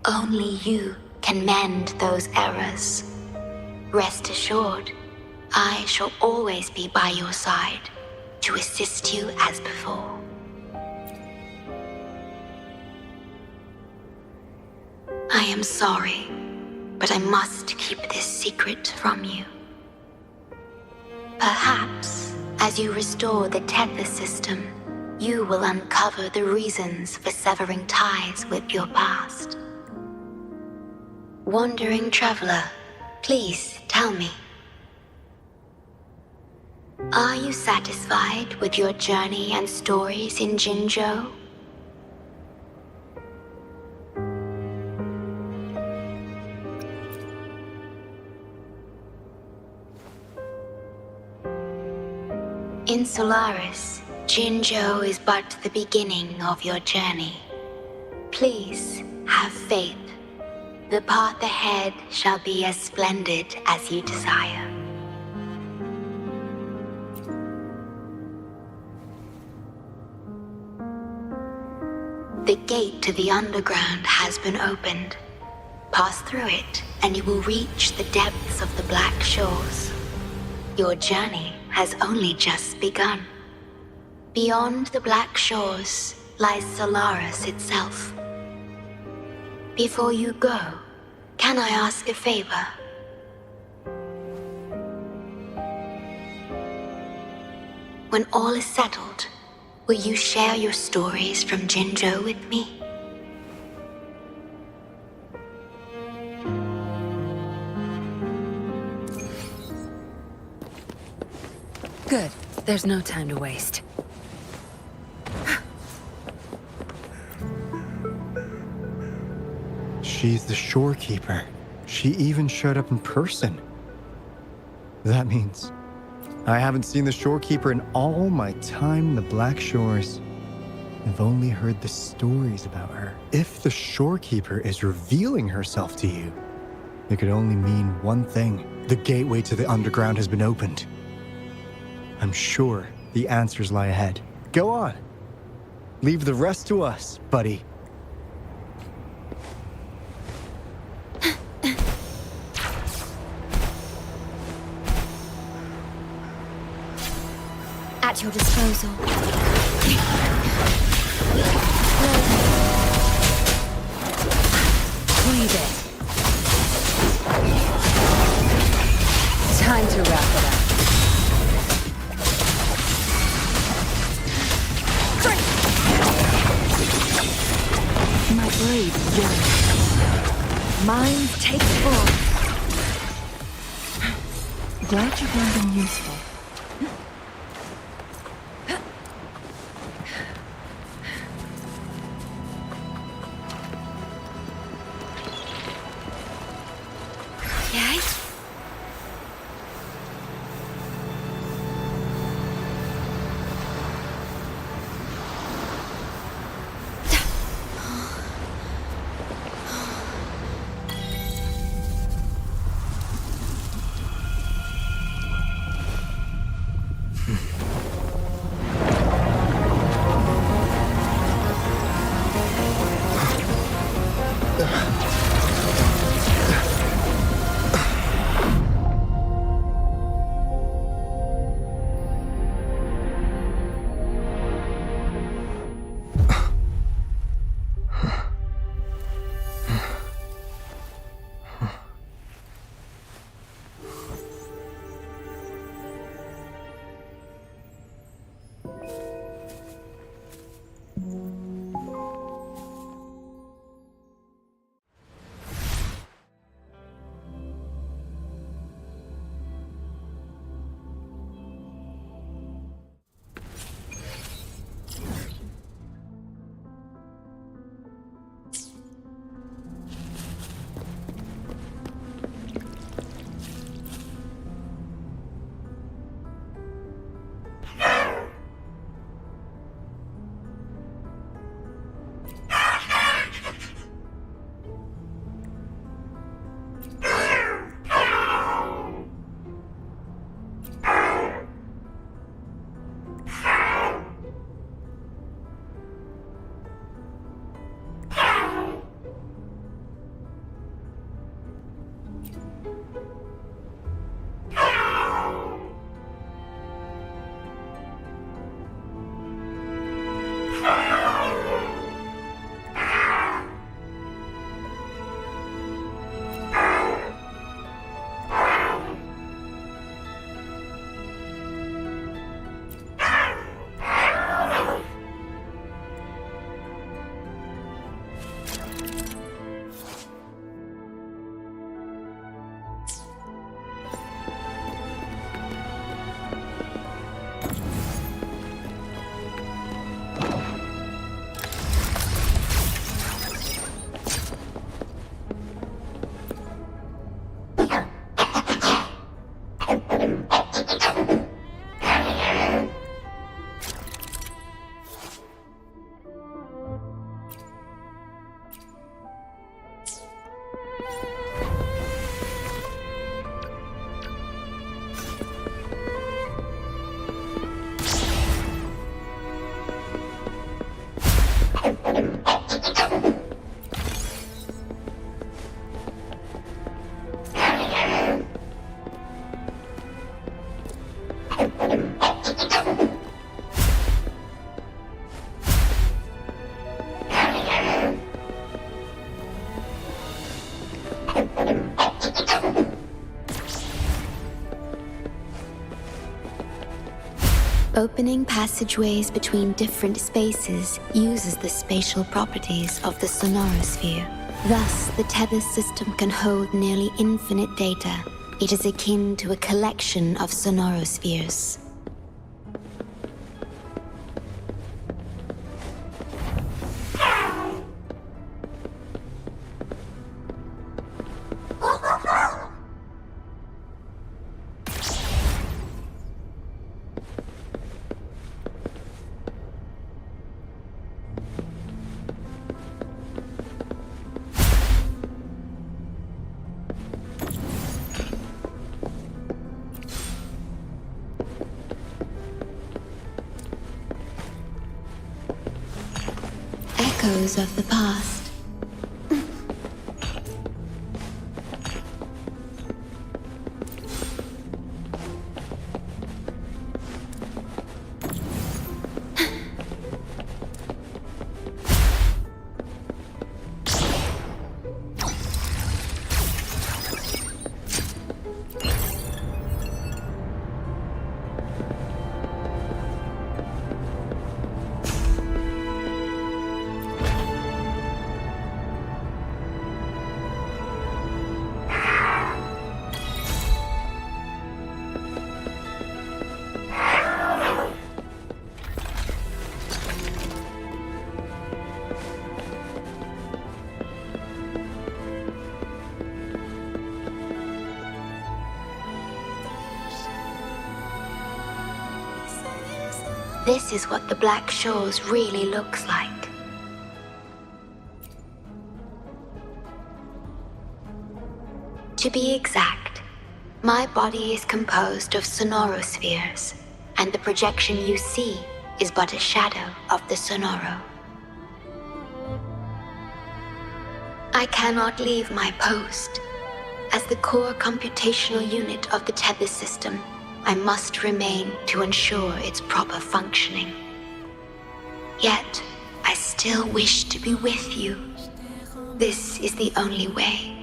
Only you can mend those errors. Rest assured, I shall always be by your side to assist you as before. I am sorry, but I must keep this secret from you. Perhaps, as you restore the Tethys system, you will uncover the reasons for severing ties with your past. Wandering traveler, please tell me. Are you satisfied with your journey and stories in Jinzhou? In Solaris, Jinzhou is but the beginning of your journey. Please have faith. The path ahead shall be as splendid as you desire. The gate to the underground has been opened. Pass through it, and you will reach the depths of the Black Shores. Your journey has only just begun. Beyond the Black Shores lies Solaris itself. Before you go, can I ask a favor? When all is settled, will you share your stories from Jinzhou with me? Good. There's no time to waste. She's the shorekeeper. She even showed up in person. That means I haven't seen the shorekeeper in all my time in the Black Shores. I've only heard the stories about her. If the shorekeeper is revealing herself to you, it could only mean one thing. The gateway to the underground has been opened. I'm sure the answers lie ahead. Go on. Leave the rest to us, buddy. At your disposal. Leave it. Time to wrap it up. My blade yearns. Mine takes form. Glad you found them useful. Opening passageways between different spaces uses the spatial properties of the sonorosphere. Thus, the Tethys system can hold nearly infinite data. It is akin to a collection of sonorospheres. Echoes of the past. This is what the Black Shores really looks like. To be exact, my body is composed of sonorospheres, and the projection you see is but a shadow of the sonoro. I cannot leave my post. As the core computational unit of the Tethys system, I must remain to ensure its proper functioning. Yet, I still wish to be with you. This is the only way.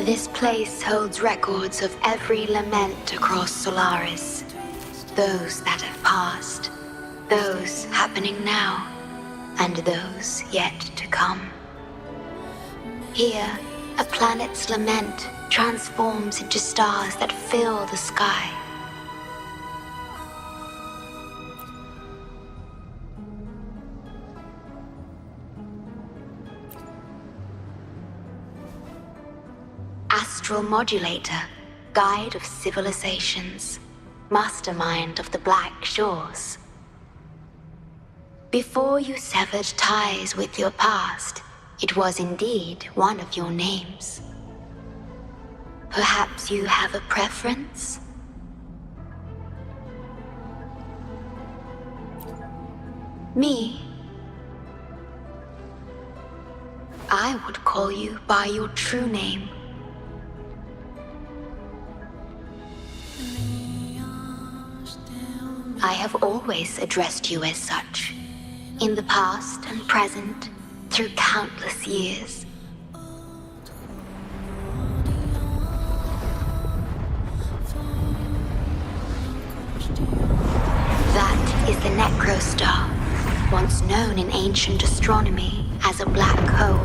This place holds records of every lament across Solaris. Those that have passed, those happening now, and those yet to come. Here, a planet's lament transforms into stars that fill the sky. Astral Modulator, guide of civilizations, mastermind of the Black Shores. Before you severed ties with your past, it was indeed one of your names. Perhaps you have a preference? Me? I would call you by your true name. I have always addressed you as such. In the past and present, through countless years. That is the Necrostar, once known in ancient astronomy as a black hole.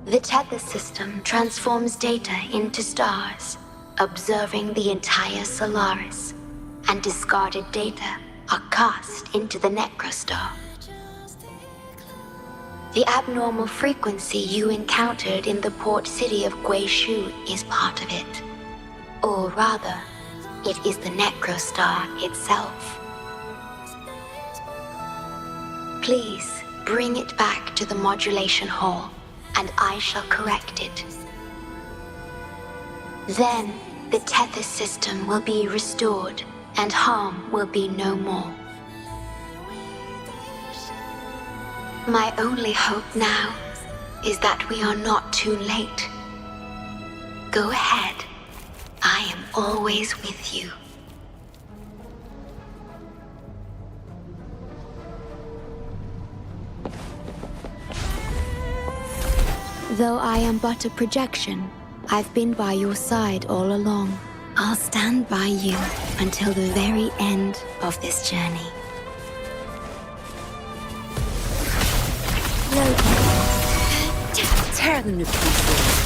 The Tethys system transforms data into stars, observing the entire Solaris, and discarded data are cast into the Necrostar. The abnormal frequency you encountered in the port city of Guishu is part of it. Or rather, it is the Necrostar itself. Please bring it back to the modulation hall, and I shall correct it. Then, the Tethys system will be restored, and harm will be no more. My only hope now is that we are not too late. Go ahead. I am always with you. Though I am but a projection, I've been by your side all along. I'll stand by you until the very end of this journey. Tear them to pieces.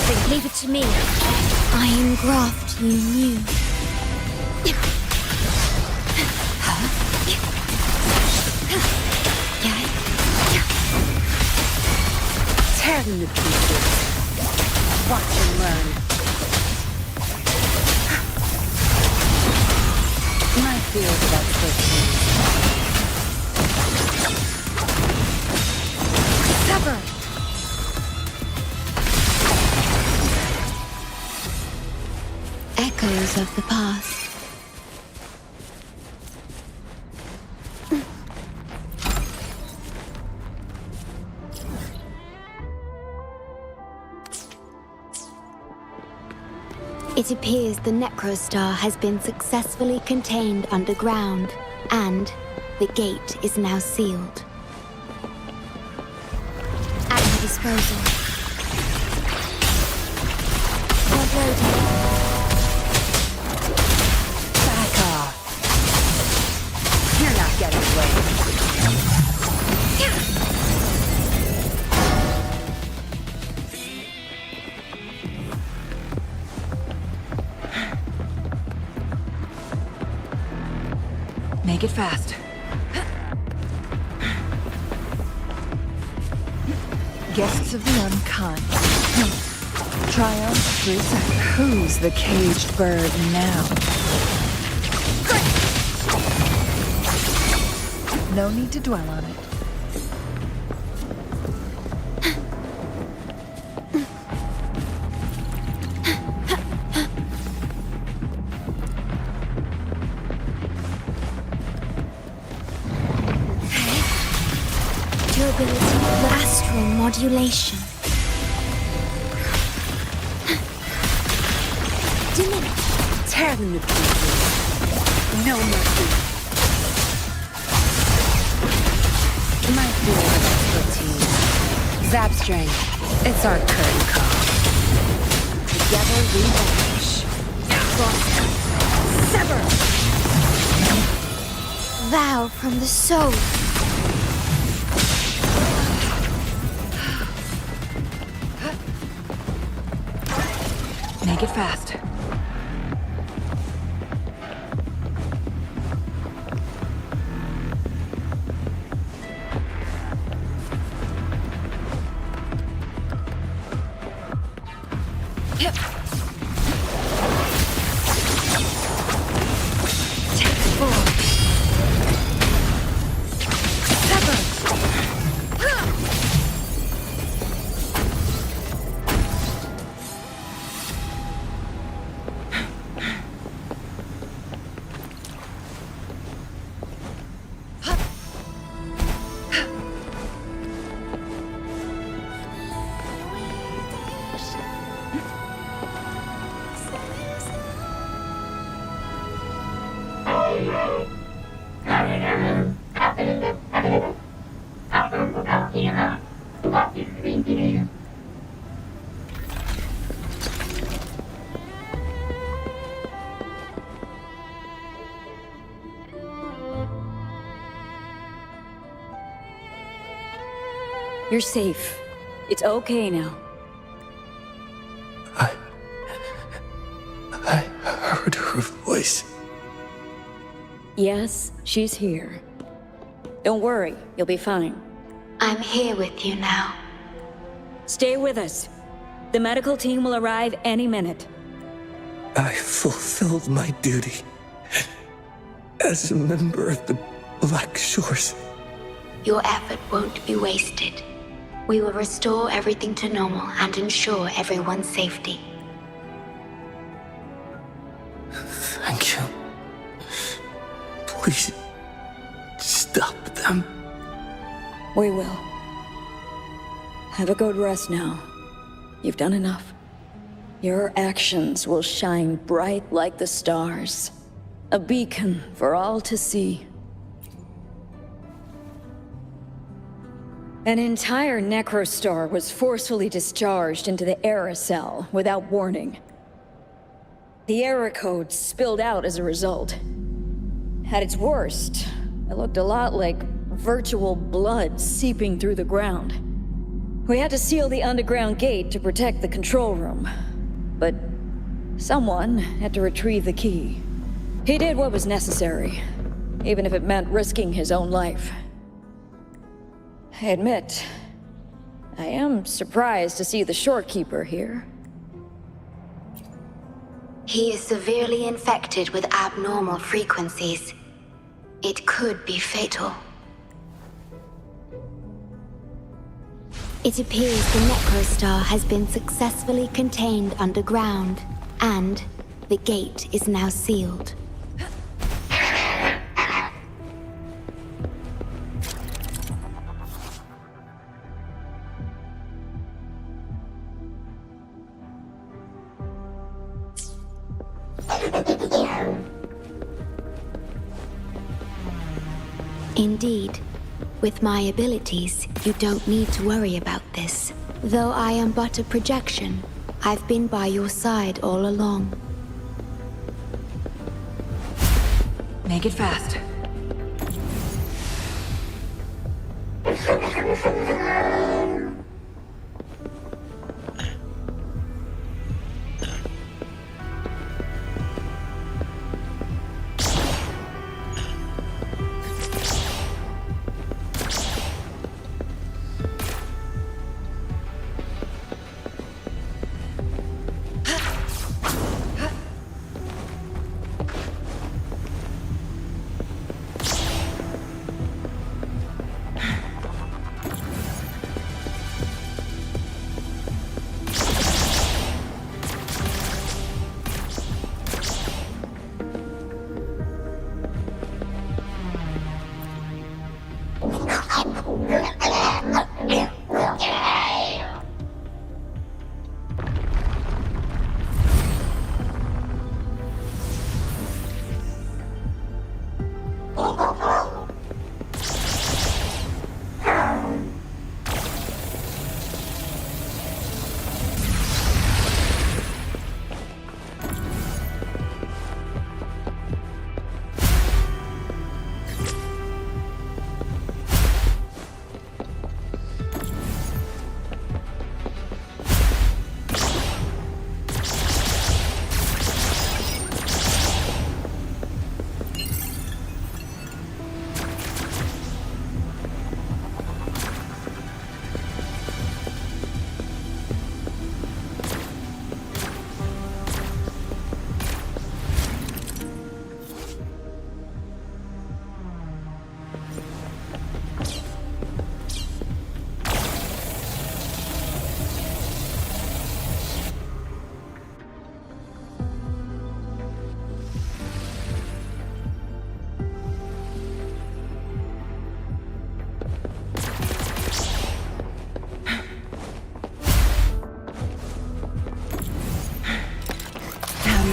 Then leave it to me. Iron graft you knew. Tear them to pieces. Watch and learn. My fears about this. Sever! Echoes of the past. It appears the Necrostar has been successfully contained underground, and the gate is now sealed. At my disposal. Overloading. Back off. You're not getting away. Make it fast. Guests of the unkind. Triumph 3 seconds. Who's the caged bird now? No need to dwell on it. Astral modulation. Tear them to pieces. No mercy. My field of expertise. Zap strength. It's our curtain call. Together we vanish. Sever! Vow from the soul. Make it fast. Yep. Take 4. Sever. You're safe. It's okay now. I heard her voice. Yes, she's here. Don't worry, you'll be fine. I'm here with you now. Stay with us. The medical team will arrive any minute. I fulfilled my duty as a member of the Black Shores. Your effort won't be wasted. We will restore everything to normal and ensure everyone's safety. Thank you. Please, stop them. We will. Have a good rest now. You've done enough. Your actions will shine bright like the stars. A beacon for all to see. An entire necrostar was forcefully discharged into the Era cell without warning. The Era code spilled out as a result. At its worst, it looked a lot like virtual blood seeping through the ground. We had to seal the underground gate to protect the control room. But someone had to retrieve the key. He did what was necessary, even if it meant risking his own life. I admit, I am surprised to see the shorekeeper here. He is severely infected with abnormal frequencies. It could be fatal. It appears the Necrostar has been successfully contained underground, and the gate is now sealed. Indeed. With my abilities, you don't need to worry about this. Though I am but a projection, I've been by your side all along. Make it fast.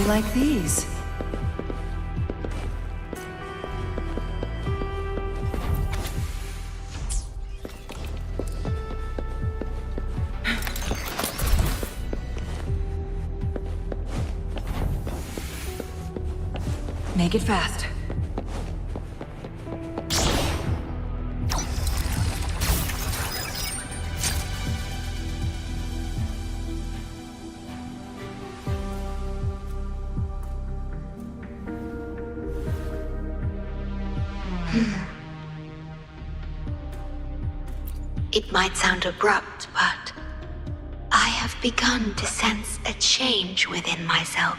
Like these. Make it fast. It might sound abrupt, but I have begun to sense a change within myself.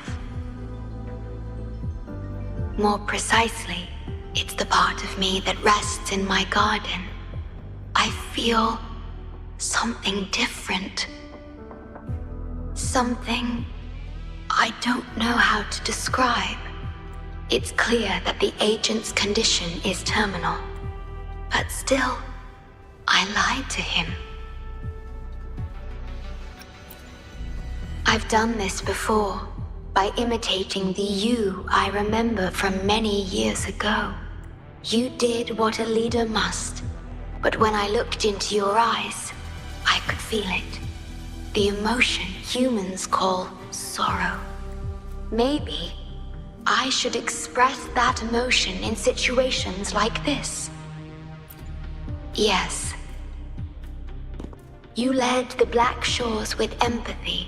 More precisely, it's the part of me that rests in my garden. I feel something different. Something I don't know how to describe. It's clear that the agent's condition is terminal, but still, I lied to him. I've done this before, by imitating the you I remember from many years ago. You did what a leader must. But when I looked into your eyes, I could feel it. The emotion humans call sorrow. Maybe I should express that emotion in situations like this. Yes. You led the Black Shores with empathy,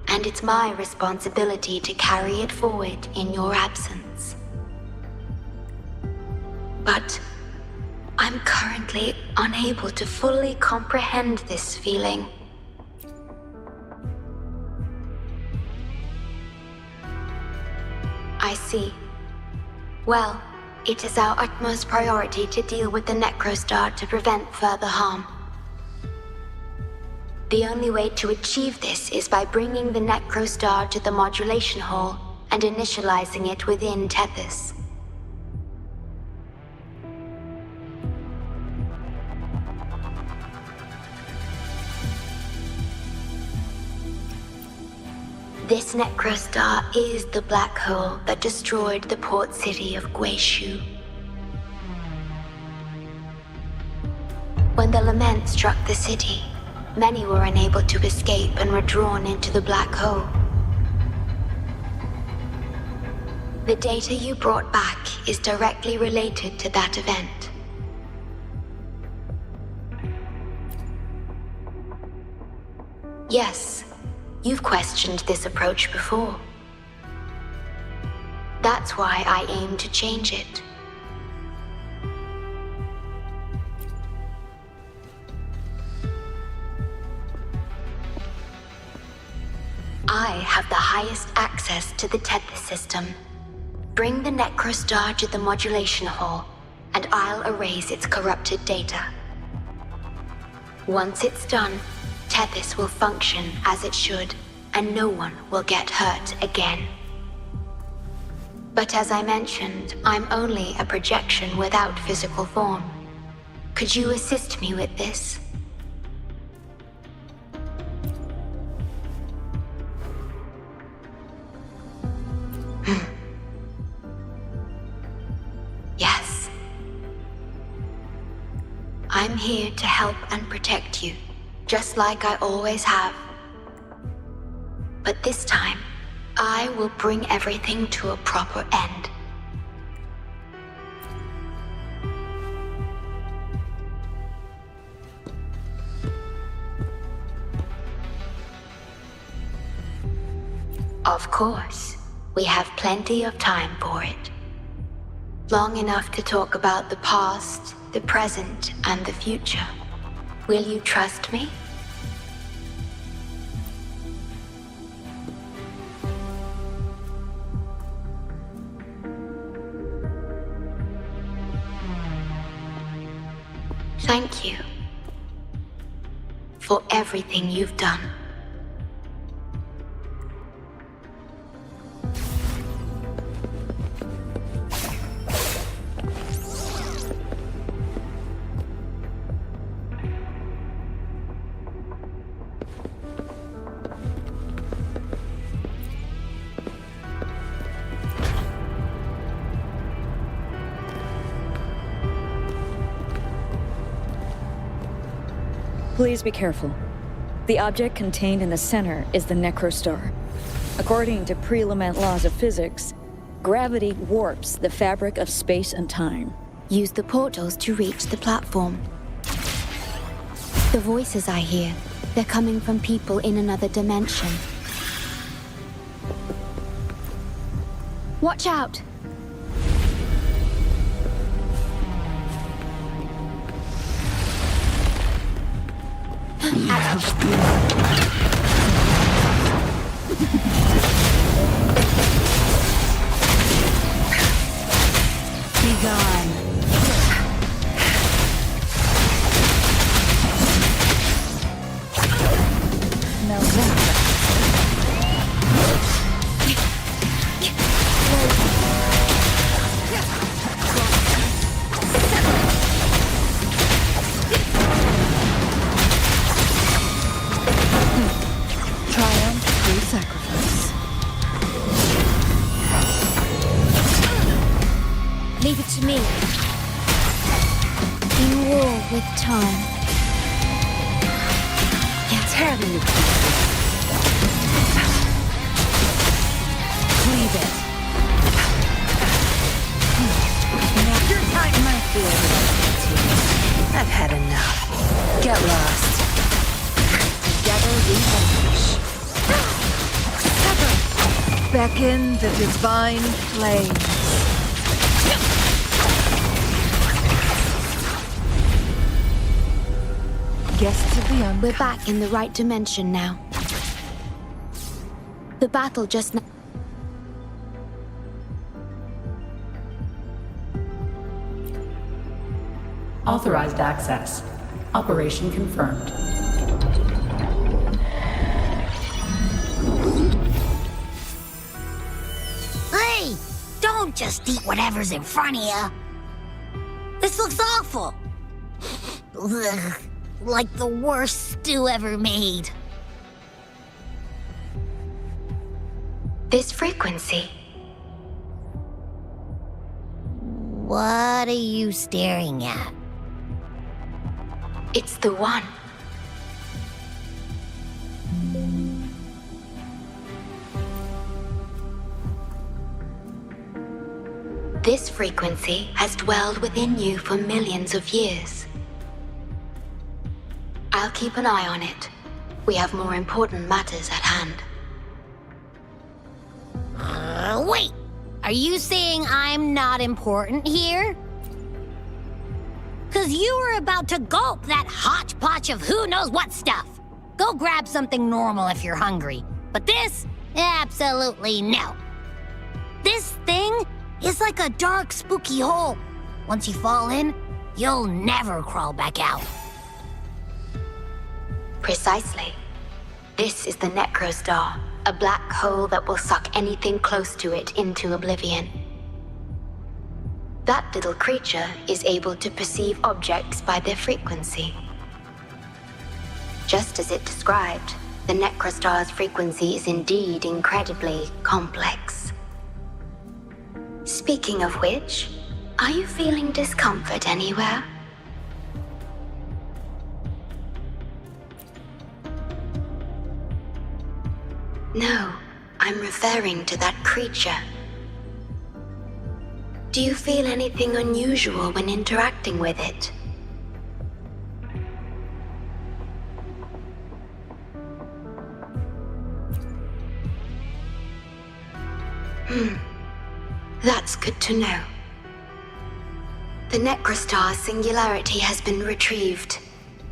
and it's my responsibility to carry it forward in your absence. But I'm currently unable to fully comprehend this feeling. I see. Well, it is our utmost priority to deal with the Necrostar to prevent further harm. The only way to achieve this is by bringing the Necrostar to the modulation hall and initializing it within Tethys. This Necrostar is the black hole that destroyed the port city of Guishu. When the lament struck the city, many were unable to escape and were drawn into the black hole. The data you brought back is directly related to that event. Yes. You've questioned this approach before. That's why I aim to change it. I have the highest access to the Tethys system. Bring the Necrostar to the modulation hall, and I'll erase its corrupted data. Once it's done, Tethys will function as it should, and no one will get hurt again. But as I mentioned, I'm only a projection without physical form. Could you assist me with this? Yes. I'm here to help and protect you. Just like I always have. But this time, I will bring everything to a proper end. Of course, we have plenty of time for it. Long enough to talk about the past, the present, and the future. Will you trust me? Thank you for everything you've done. Please be careful. The object contained in the center is the Necrostar. According to pre-lament laws of physics, gravity warps the fabric of space and time. Use the portals to reach the platform. The voices I hear, they're coming from people in another dimension. Watch out! Be gone. Now that. Triumph through sacrifice. Leave it to me. in war with time. Tear the new Leave it. Your time might be over. I've had enough. Get lost. Together we vanish. Beckon the divine flames. Guests of the unkind. We're back in the right dimension now. The battle just now. Authorized access. Operation confirmed. Hey! Don't just eat whatever's in front of you. This looks awful. Ugh, like the worst stew ever made. This frequency. What are you staring at? It's the one. This frequency has dwelled within you for millions of years. I'll keep an eye on it. We have more important matters at hand. Wait! Are you saying I'm not important here? 'Cause you were about to gulp that hodgepodge of who knows what stuff. Go grab something normal if you're hungry. But this? Absolutely no. This thing is like a dark, spooky hole. Once you fall in, you'll never crawl back out. Precisely. This is the Necrostar, a black hole that will suck anything close to it into oblivion. That little creature is able to perceive objects by their frequency. Just as it described, the Necrostar's frequency is indeed incredibly complex. Speaking of which, are you feeling discomfort anywhere? No, I'm referring to that creature. Do you feel anything unusual when interacting with it? That's good to know. The Necrostar's singularity has been retrieved.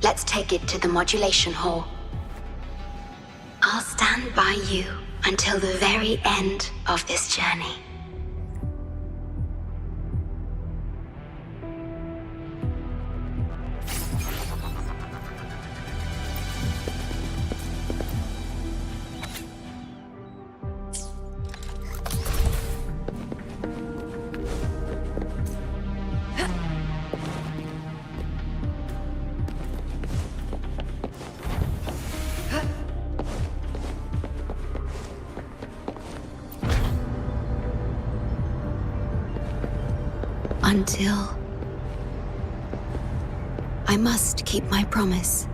Let's take it to the modulation hall. I'll stand by you until the very end of this journey. Until I must keep my promise.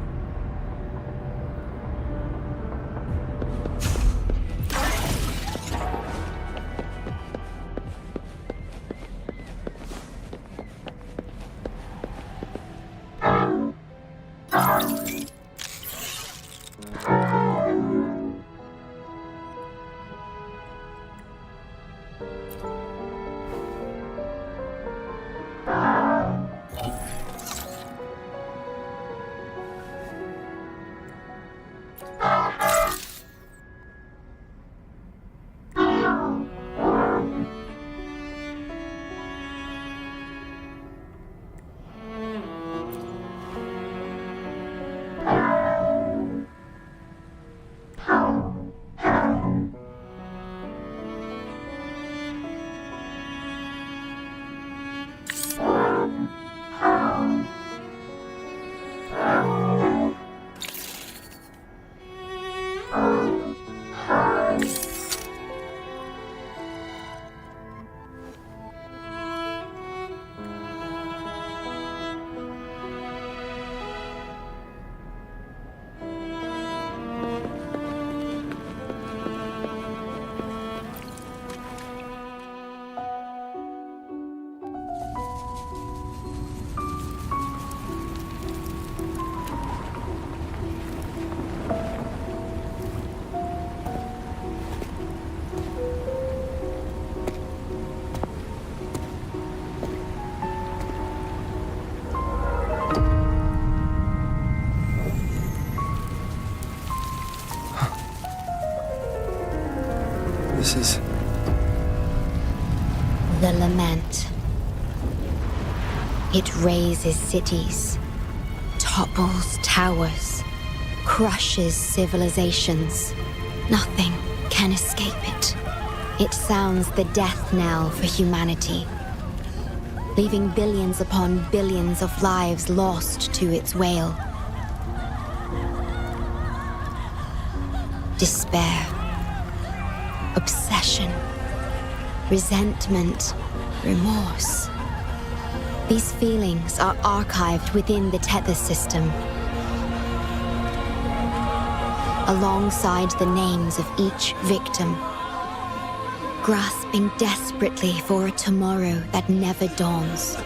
This is... The lament. It razes cities, topples towers, crushes civilizations. Nothing can escape it. It sounds the death knell for humanity, leaving billions upon billions of lives lost to its wail. Despair, obsession, resentment, remorse. These feelings are archived within the Tethys system, alongside the names of each victim, grasping desperately for a tomorrow that never dawns.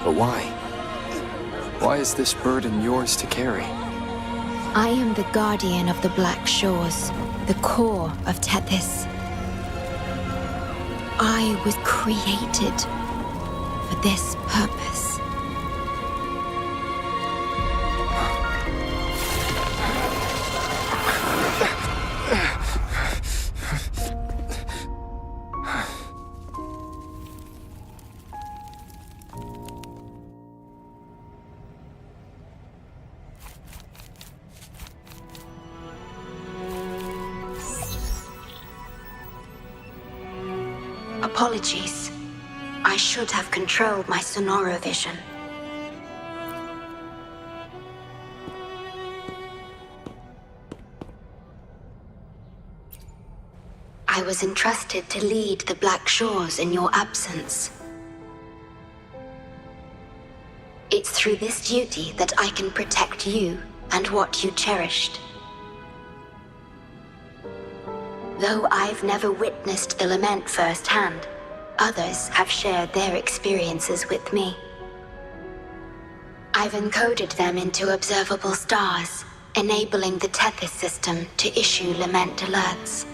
But why? Why is this burden yours to carry? I am the guardian of the Black Shores, the core of Tethys. I was created for this purpose. Apologies. I should have controlled my sonoro vision. I was entrusted to lead the Black Shores in your absence. It's through this duty that I can protect you and what you cherished. Though I've never witnessed the lament firsthand, others have shared their experiences with me. I've encoded them into observable stars, enabling the Tethys system to issue lament alerts.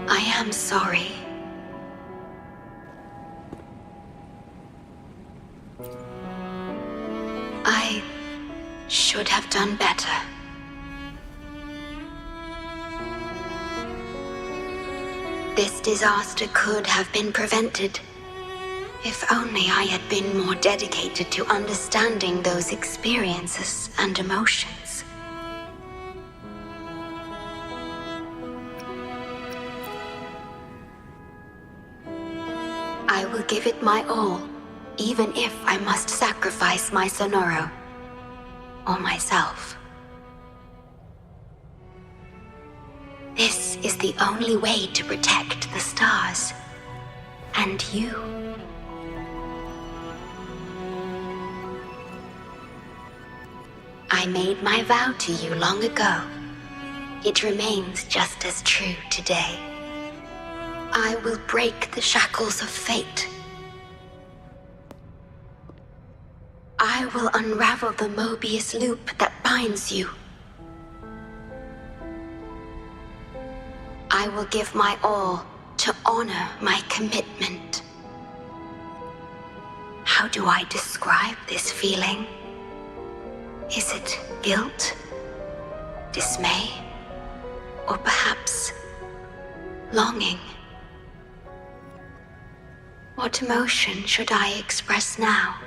I am sorry. I should have done better. This disaster could have been prevented if only I had been more dedicated to understanding those experiences and emotions. I will give it my all, even if I must sacrifice my sonoro. Or myself. This is the only way to protect the stars. And you. I made my vow to you long ago. It remains just as true today. I will break the shackles of fate. I will unravel the Mobius loop that binds you. I will give my all to honor my commitment. How do I describe this feeling? Is it guilt, dismay, or perhaps longing? What emotion should I express now?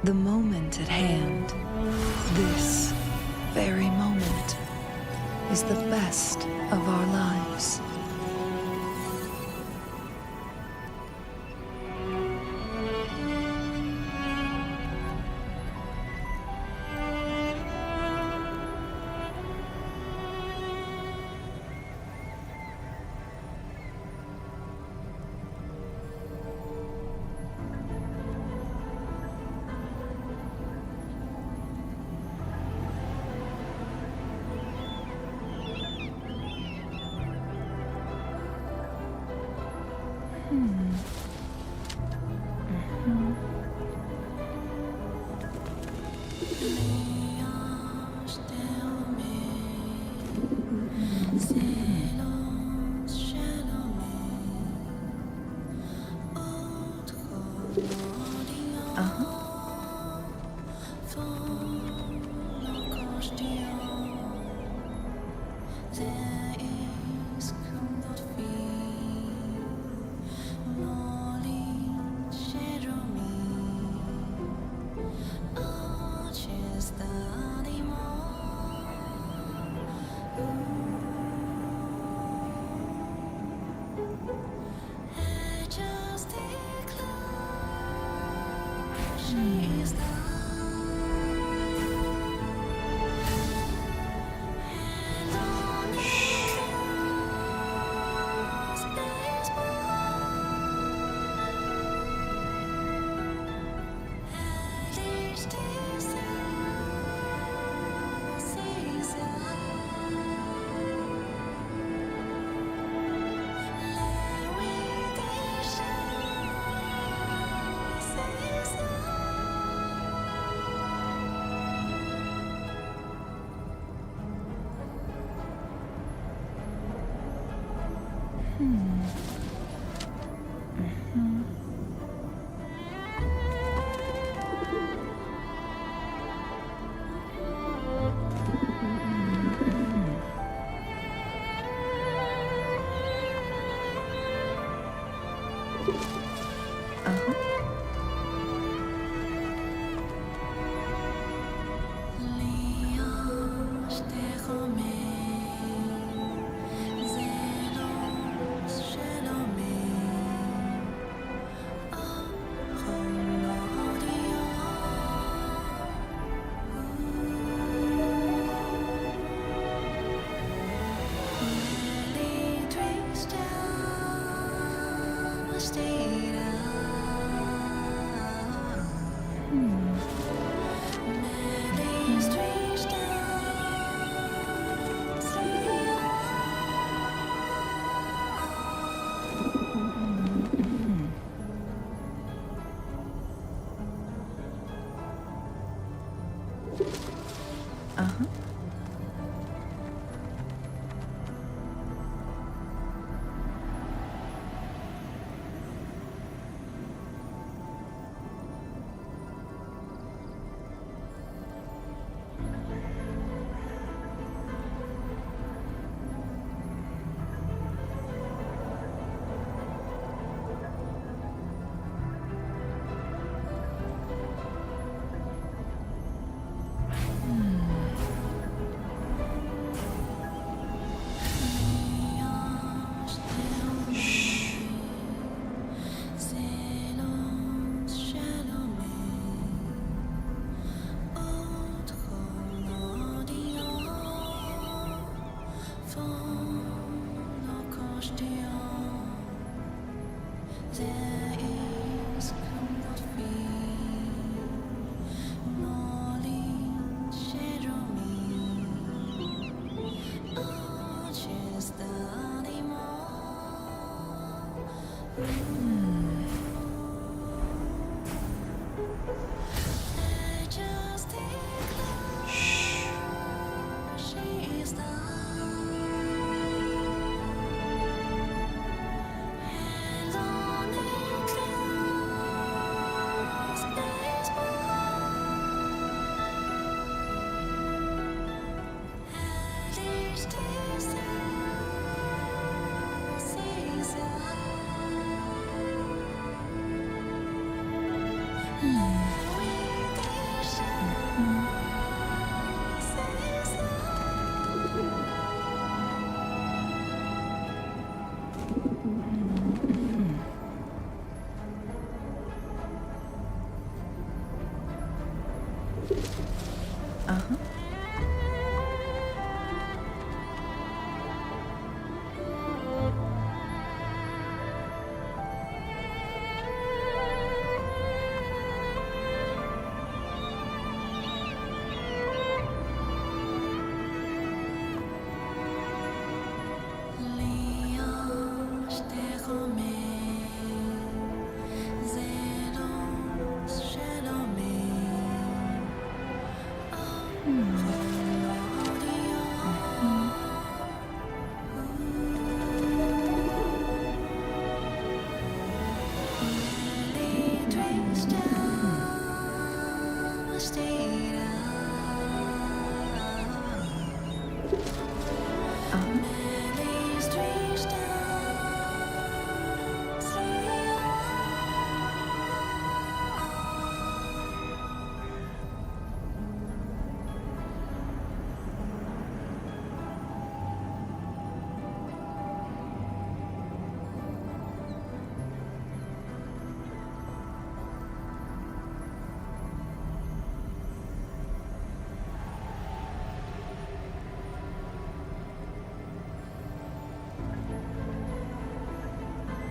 The moment at hand, this very moment, is the best of our lives.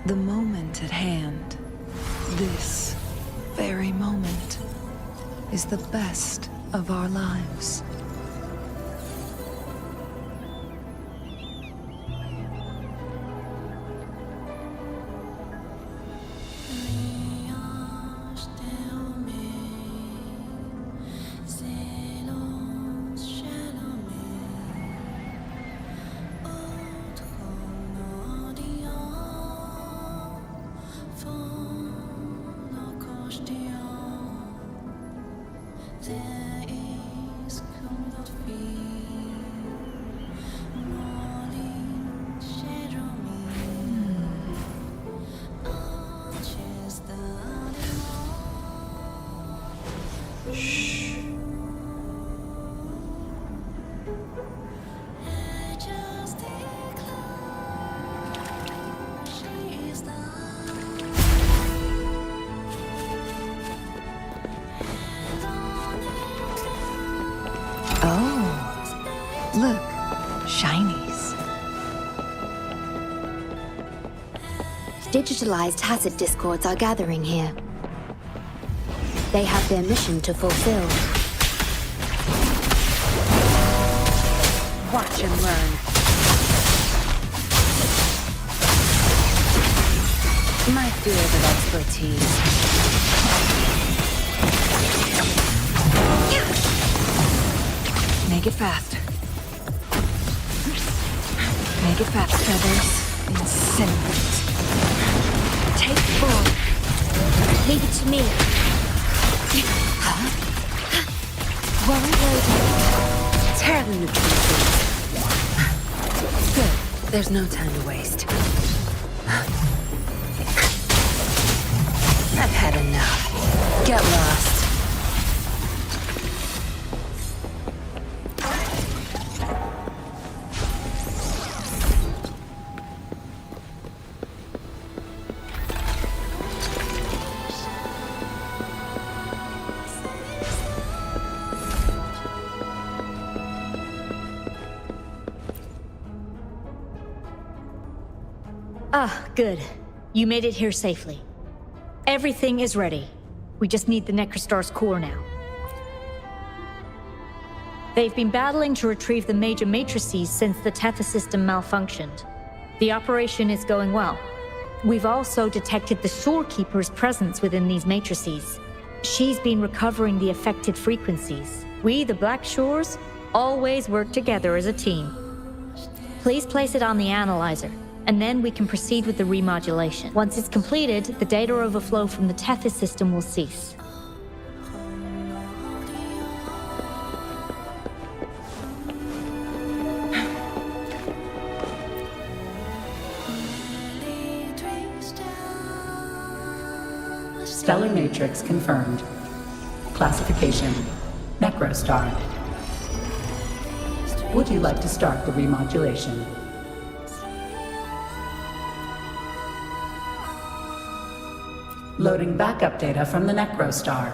The moment at hand, this very moment, is the best of our lives. Look, shinies. Digitalized hazard discords are gathering here. They have their mission to fulfill. Watch and learn. My field of expertise. Make it fast. Make it fast. Feathers, incinerate. Take 4. Leave it to me. Warren loading. Tear the nucleus. Good. There's no time to waste. I've had enough. Get lost. Ah, good. You made it here safely. Everything is ready. We just need the Necrostar's core now. They've been battling to retrieve the major matrices since the Tethys system malfunctioned. The operation is going well. We've also detected the shorekeeper's presence within these matrices. She's been recovering the affected frequencies. We, the Black Shores, always work together as a team. Please place it on the analyzer, and then we can proceed with the remodulation. Once it's completed, the data overflow from the Tethys system will cease. Stellar matrix confirmed. Classification: Necrostar. Would you like to start the remodulation? Loading backup data from the Necrostar.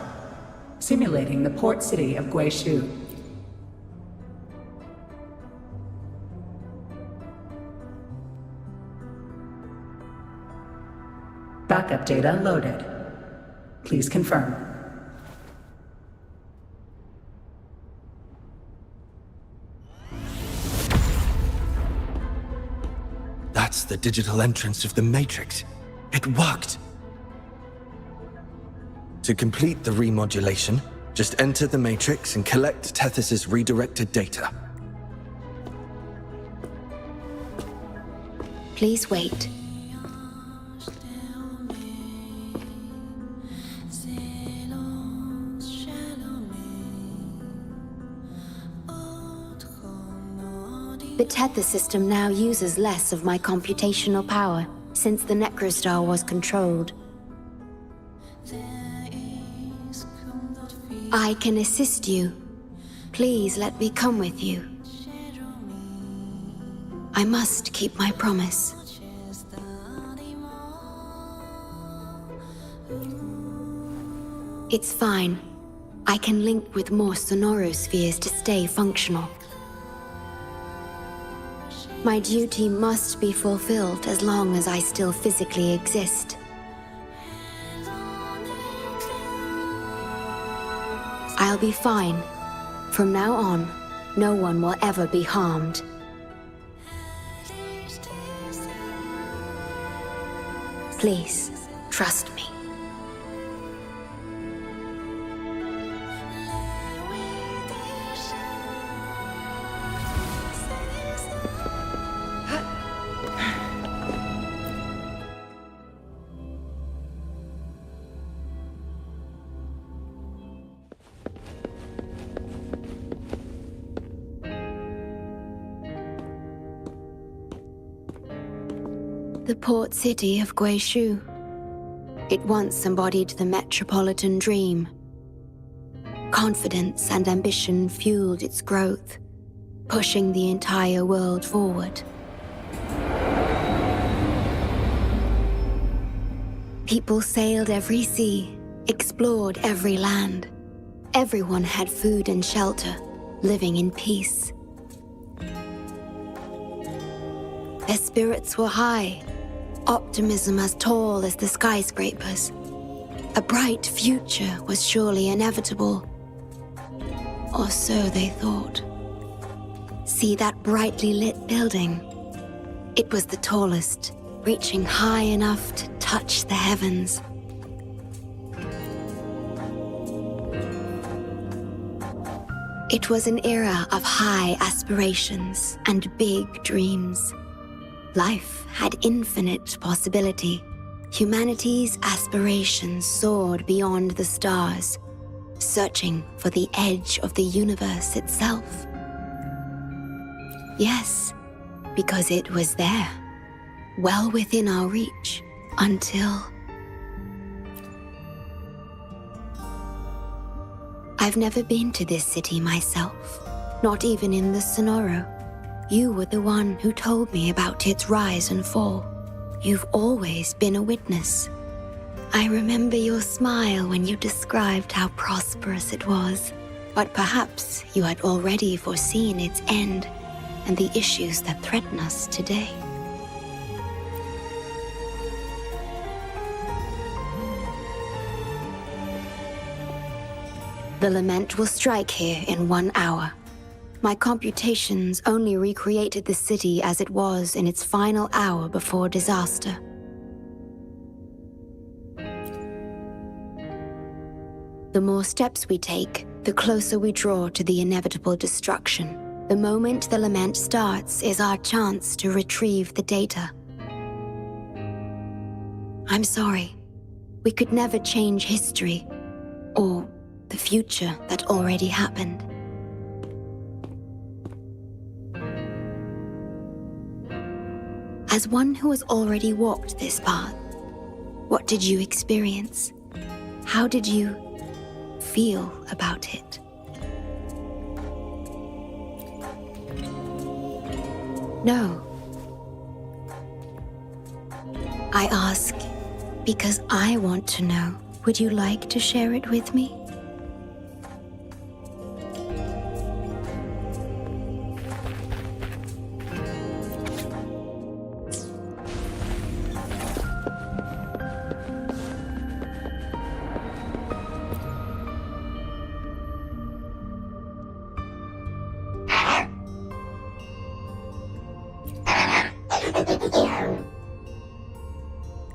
Simulating the port city of Guishu. Backup data loaded. Please confirm. That's the digital entrance of the Matrix. It worked! To complete the remodulation, just enter the Matrix and collect Tethys' redirected data. Please wait. The Tether system now uses less of my computational power since the Necrostar was controlled. I can assist you. Please let me come with you. I must keep my promise. It's fine. I can link with more sonorospheres to stay functional. My duty must be fulfilled as long as I still physically exist. I'll be fine. From now on, no one will ever be harmed. Please, trust me. The port city of Guishu. It once embodied the metropolitan dream. Confidence and ambition fueled its growth, pushing the entire world forward. People sailed every sea, explored every land. Everyone had food and shelter, living in peace. Their spirits were high, optimism as tall as the skyscrapers. A bright future was surely inevitable. Or so they thought. See that brightly lit building? It was the tallest, reaching high enough to touch the heavens. It was an era of high aspirations and big dreams. Life had infinite possibility. Humanity's aspirations soared beyond the stars, searching for the edge of the universe itself. Yes, because it was there, well within our reach, until... I've never been to this city myself, not even in the Sonoro. You were the one who told me about its rise and fall. You've always been a witness. I remember your smile when you described how prosperous it was, but perhaps you had already foreseen its end and the issues that threaten us today. The lament will strike here in 1 hour. My computations only recreated the city as it was in its final hour before disaster. The more steps we take, the closer we draw to the inevitable destruction. The moment the lament starts is our chance to retrieve the data. I'm sorry. We could never change history, or the future that already happened. As one who has already walked this path, what did you experience? How did you feel about it? No. I ask because I want to know. Would you like to share it with me?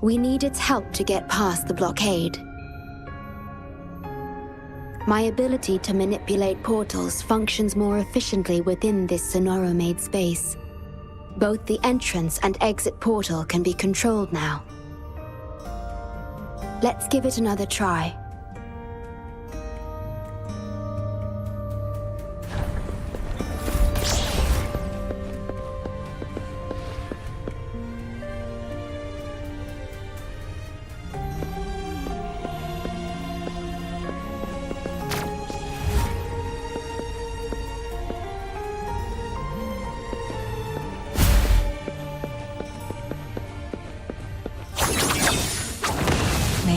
We need its help to get past the blockade. My ability to manipulate portals functions more efficiently within this Sonoro-made space. Both the entrance and exit portal can be controlled now. Let's give it another try.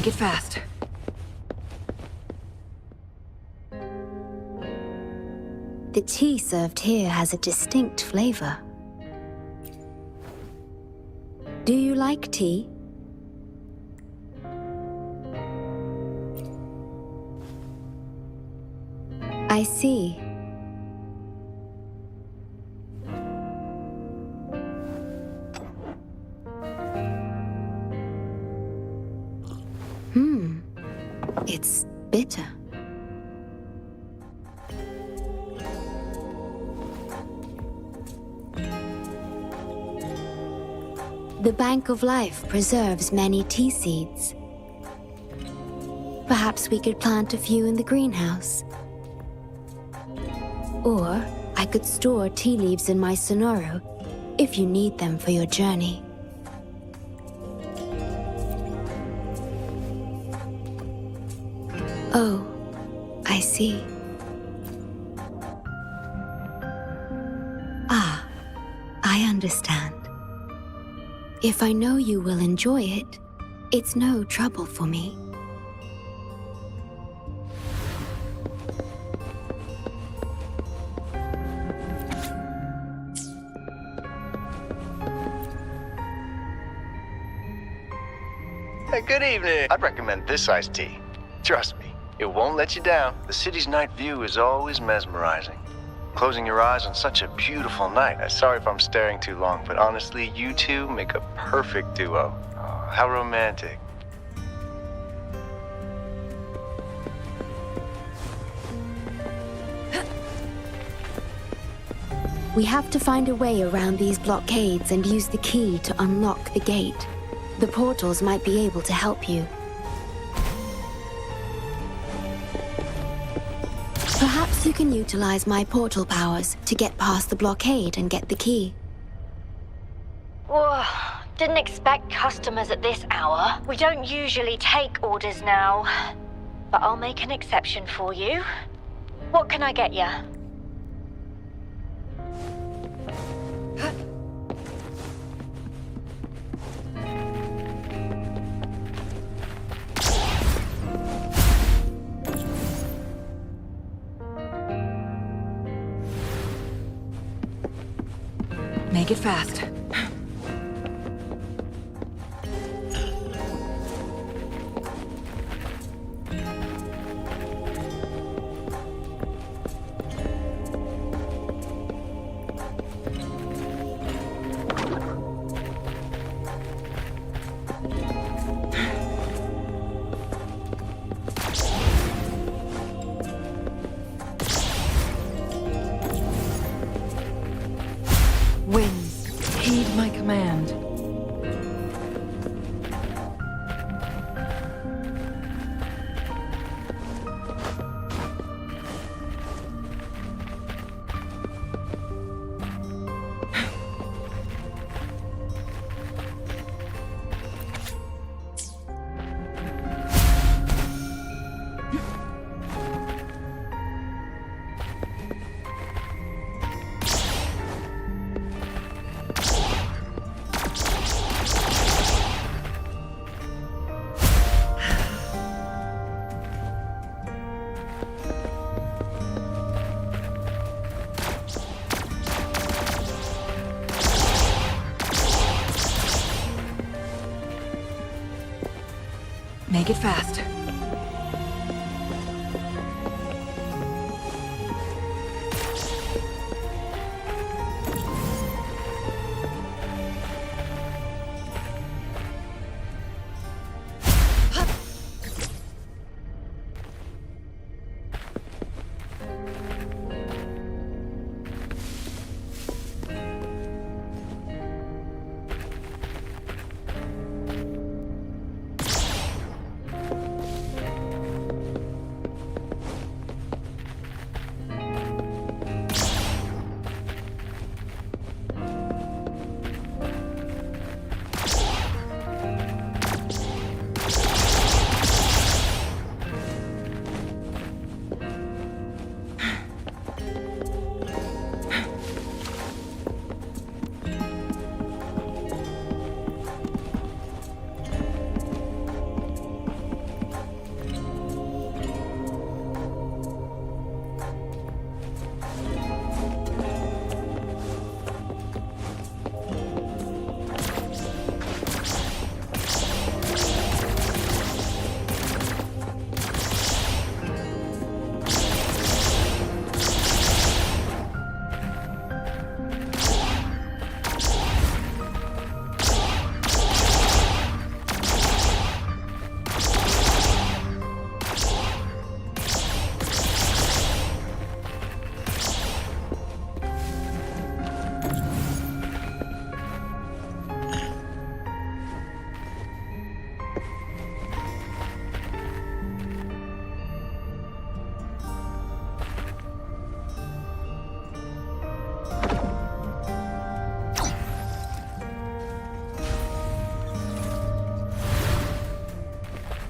Make it fast. The tea served here has a distinct flavor. Do you like tea? I see. It's bitter. The Bank of Life preserves many tea seeds. Perhaps we could plant a few in the greenhouse. Or I could store tea leaves in my sonoro if you need them for your journey. Oh, I see. Ah, I understand. If I know you will enjoy it, it's no trouble for me. Hey, good evening. I'd recommend this iced tea. Trust me. It won't let you down. The city's night view is always mesmerizing. Closing your eyes on such a beautiful night. Sorry if I'm staring too long, but honestly, you two make a perfect duo. Oh, how romantic. We have to find a way around these blockades and use the key to unlock the gate. The portals might be able to help you. Perhaps you can utilize my portal powers to get past the blockade and get the key. Whoa, didn't expect customers at this hour. We don't usually take orders now. But I'll make an exception for you. What can I get you? Make it fast. Winds, heed my command. Make it fast.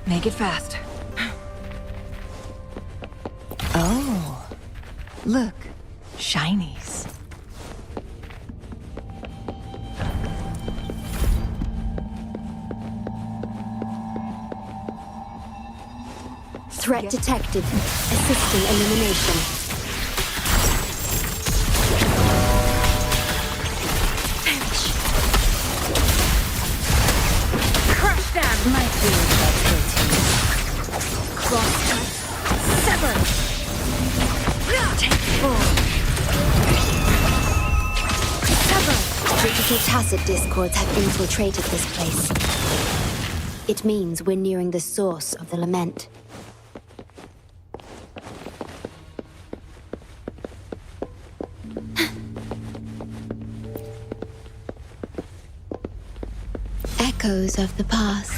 Make it fast. Oh, look, shinies. Threat detected. Assisting elimination. Crush them! My feelings are guilty. Cross cut. Sever! Take full. Sever! Critical tacit discords have infiltrated this place. It means we're nearing the source of the lament. Echoes of the past.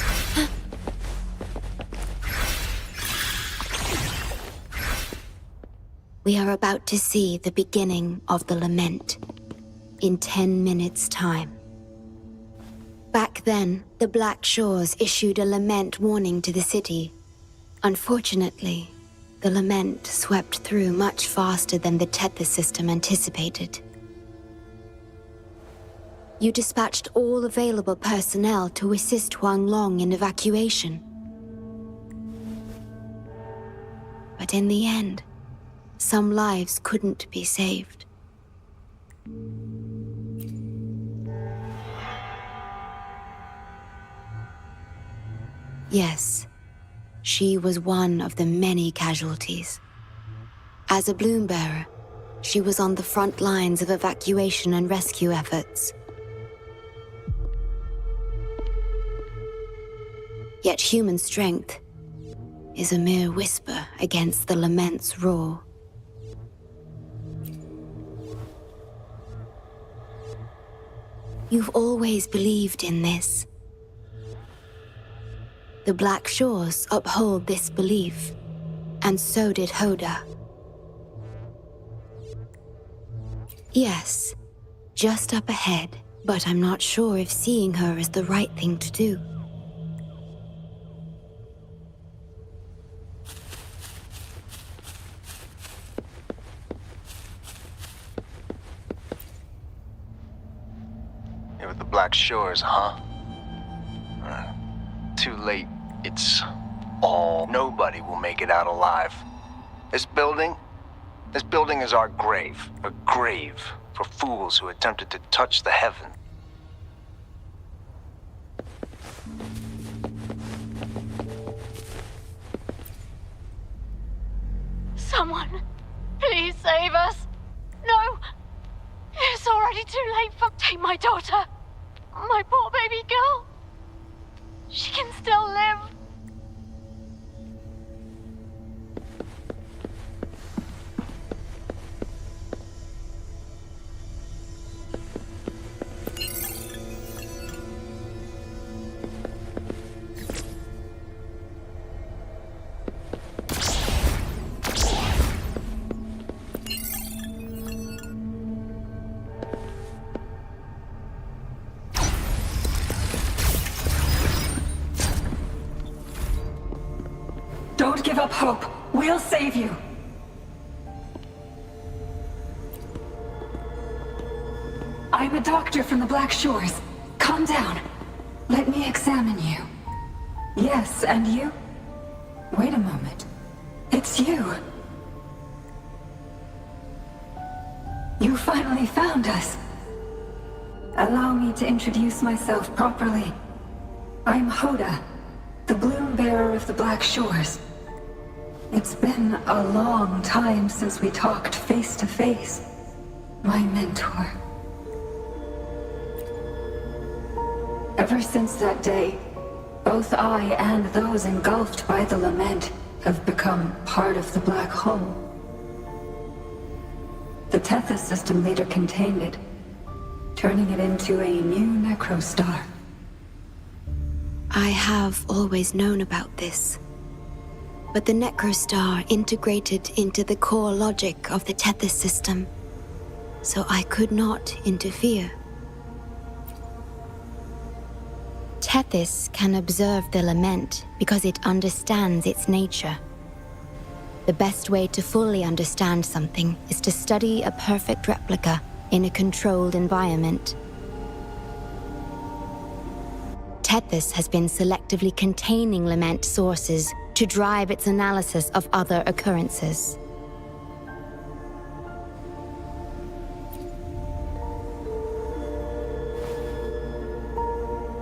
We are about to see the beginning of the lament in 10 minutes' time. Back then, the Black Shores issued a lament warning to the city. Unfortunately, the lament swept through much faster than the Tethys system anticipated. You dispatched all available personnel to assist Huanglong in evacuation. But in the end, some lives couldn't be saved. Yes, she was one of the many casualties. As a bloom bearer, she was on the front lines of evacuation and rescue efforts. Yet human strength is a mere whisper against the lament's roar. You've always believed in this. The Black Shores uphold this belief, and so did Hoda. Yes, just up ahead, but I'm not sure if seeing her is the right thing to do. With the Black Shores, huh? Too late. It's all. Nobody will make it out alive. This building is our grave. A grave for fools who attempted to touch the heaven. Someone, please save us. No, it's already too late for... Take my daughter. My poor baby girl. She can still live. Don't give up hope. We'll save you. I'm a doctor from the Black Shores. Calm down. Let me examine you. Yes, and you? Wait a moment. It's you. You finally found us. Allow me to introduce myself properly. I'm Hoda, the bloom bearer of the Black Shores. It's been a long time since we talked face to face, my mentor. Ever since that day, both I and those engulfed by the lament have become part of the black hole. The Tethys system later contained it, turning it into a new necrostar. I have always known about this. But the Necrostar integrated into the core logic of the Tethys system, so I could not interfere. Tethys can observe the lament because it understands its nature. The best way to fully understand something is to study a perfect replica in a controlled environment. Tethys has been selectively containing lament sources to drive its analysis of other occurrences.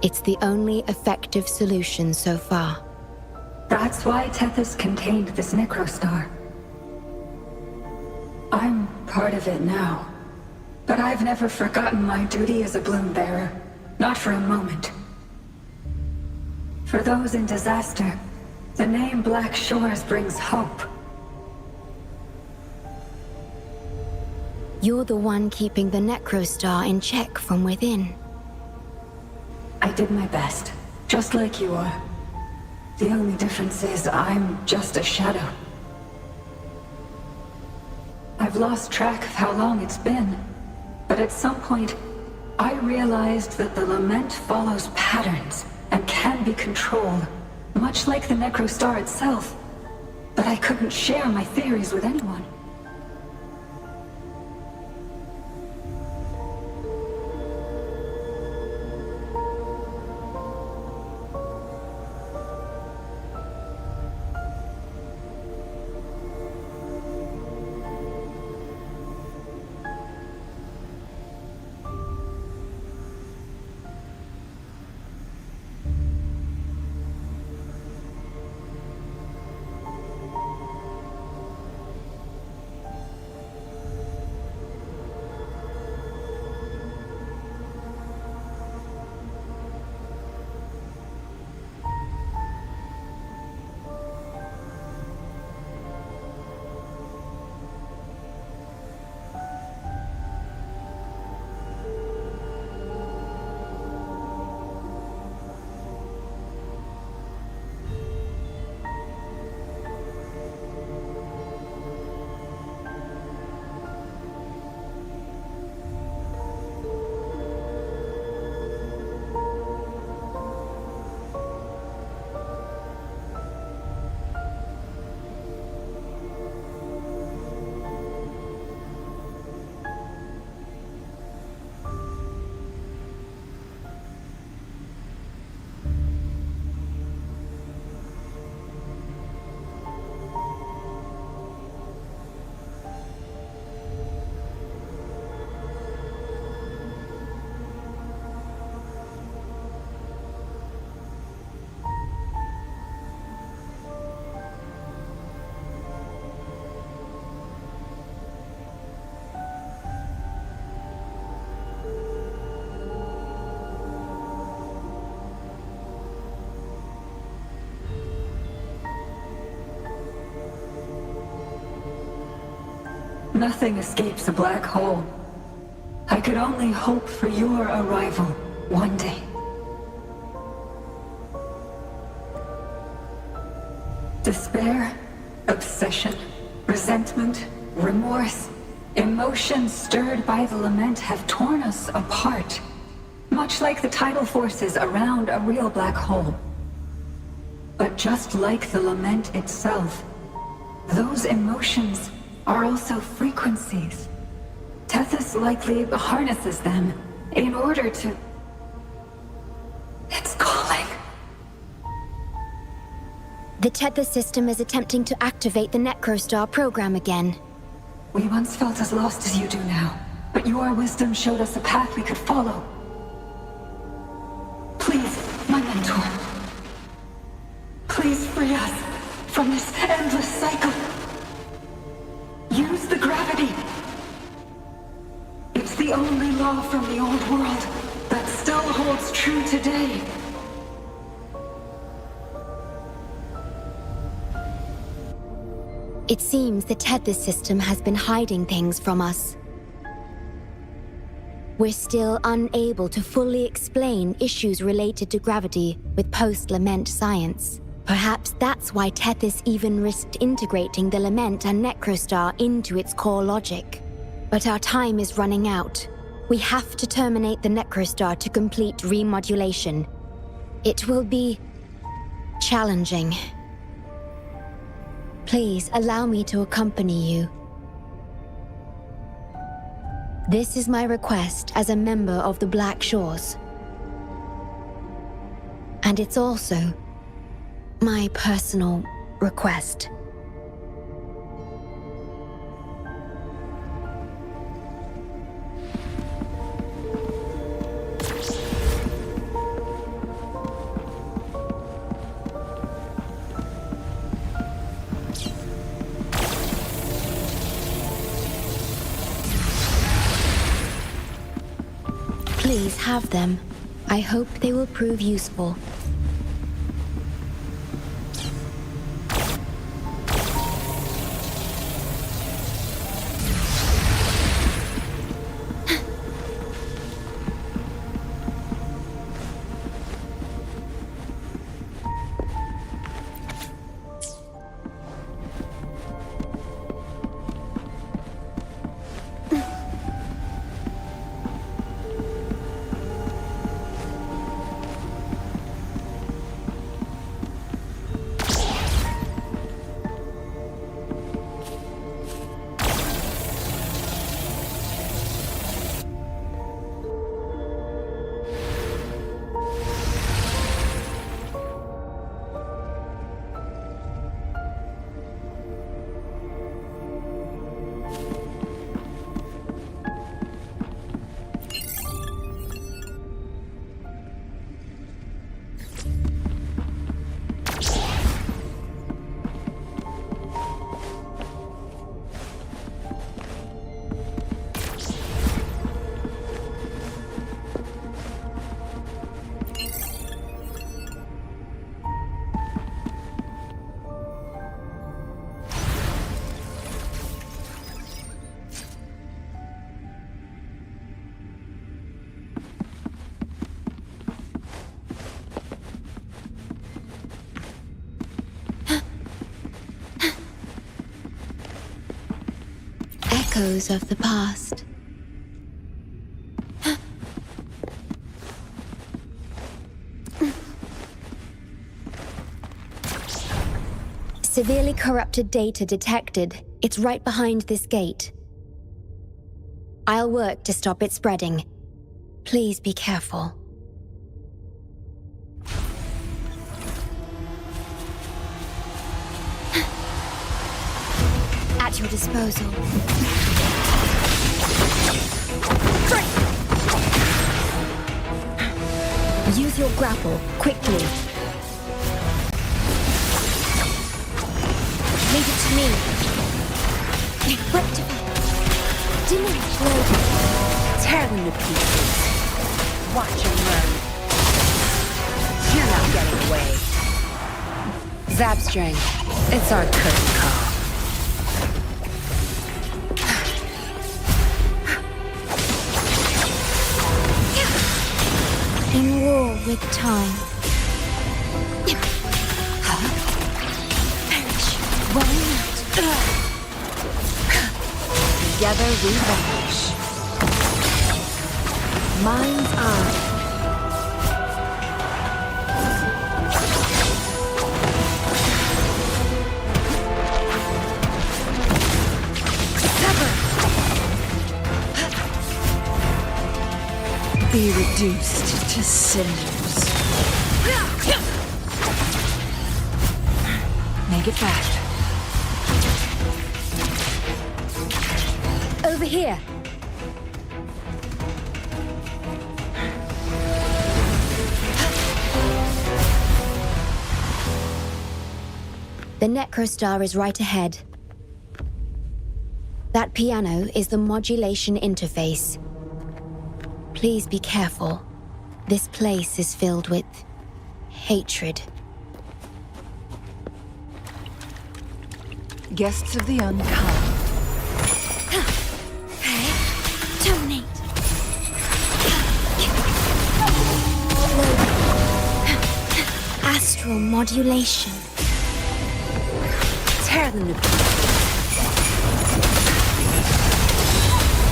It's the only effective solution so far. That's why Tethys contained this Necrostar. I'm part of it now, but I've never forgotten my duty as a bloom bearer. Not for a moment. For those in disaster, the name Black Shores brings hope. You're the one keeping the Necrostar in check from within. I did my best, just like you are. The only difference is I'm just a shadow. I've lost track of how long it's been, but at some point, I realized that the lament follows patterns and can be controlled, much like the Necrostar itself. But I couldn't share my theories with anyone. Nothing escapes a black hole. I could only hope for your arrival one day. Despair, obsession, resentment, remorse, emotions stirred by the lament have torn us apart, much like the tidal forces around a real black hole. But just like the lament itself, those emotions are also frequencies. Tethys likely harnesses them in order to... It's calling. The Tethys system is attempting to activate the Necrostar program again. We once felt as lost as you do now, but your wisdom showed us a path we could follow. Please, my mentor. Please free us from this endless cycle. Use the gravity. It's the only law from the old world that still holds true today. It seems the Tethys system has been hiding things from us. We're still unable to fully explain issues related to gravity with post-lament science. Perhaps that's why Tethys even risked integrating the lament and Necrostar into its core logic. But our time is running out. We have to terminate the Necrostar to complete remodulation. It will be challenging. Please allow me to accompany you. This is my request as a member of the Black Shores. And it's also my personal request. Please have them. I hope they will prove useful. Echoes of the past. Severely corrupted data detected. It's right behind this gate. I'll work to stop it spreading. Please be careful. At your disposal. Use your grapple, quickly. Leave it to me. Rectify. Dimly blow. Tear them to pieces. Watch and learn. You're not getting away. Zapstring, it's our curtain call. In war with time. Perish. One night. Together we vanish. Mind's eye. Be reduced to cinders. Make it fast. Over here. The Necrostar is right ahead. That piano is the modulation interface. Please be careful. This place is filled with hatred. Guests of the unkind. Terminate. Astral modulation. Tear them to pieces.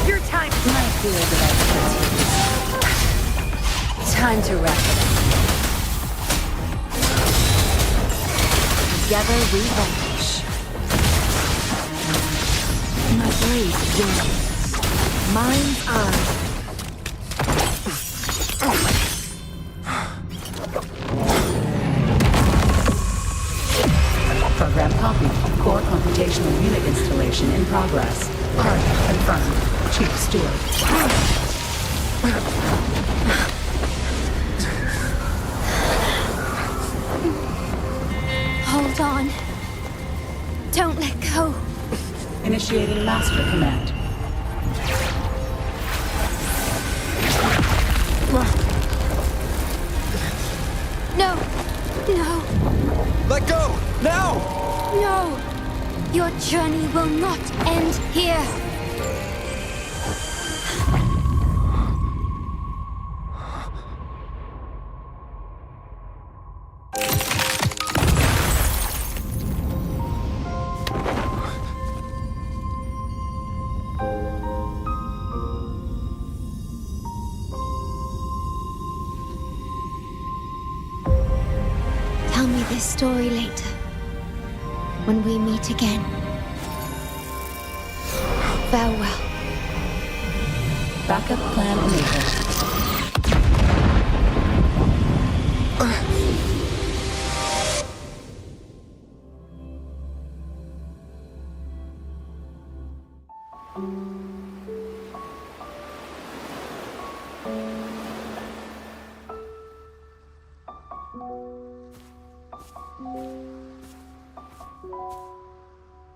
Your time. My field of expertise. Time to wrap it up. Together we vanish. My blade wins. Mine's eye. Program copied. Core computational unit installation in progress. Target confirmed. Chief Steward. Hold on. Don't let go. Initiating master command. No. No. Let go! Now! No. Your journey will not end here. Tell me this story later, when we meet again. Farewell. Backup plan enabled.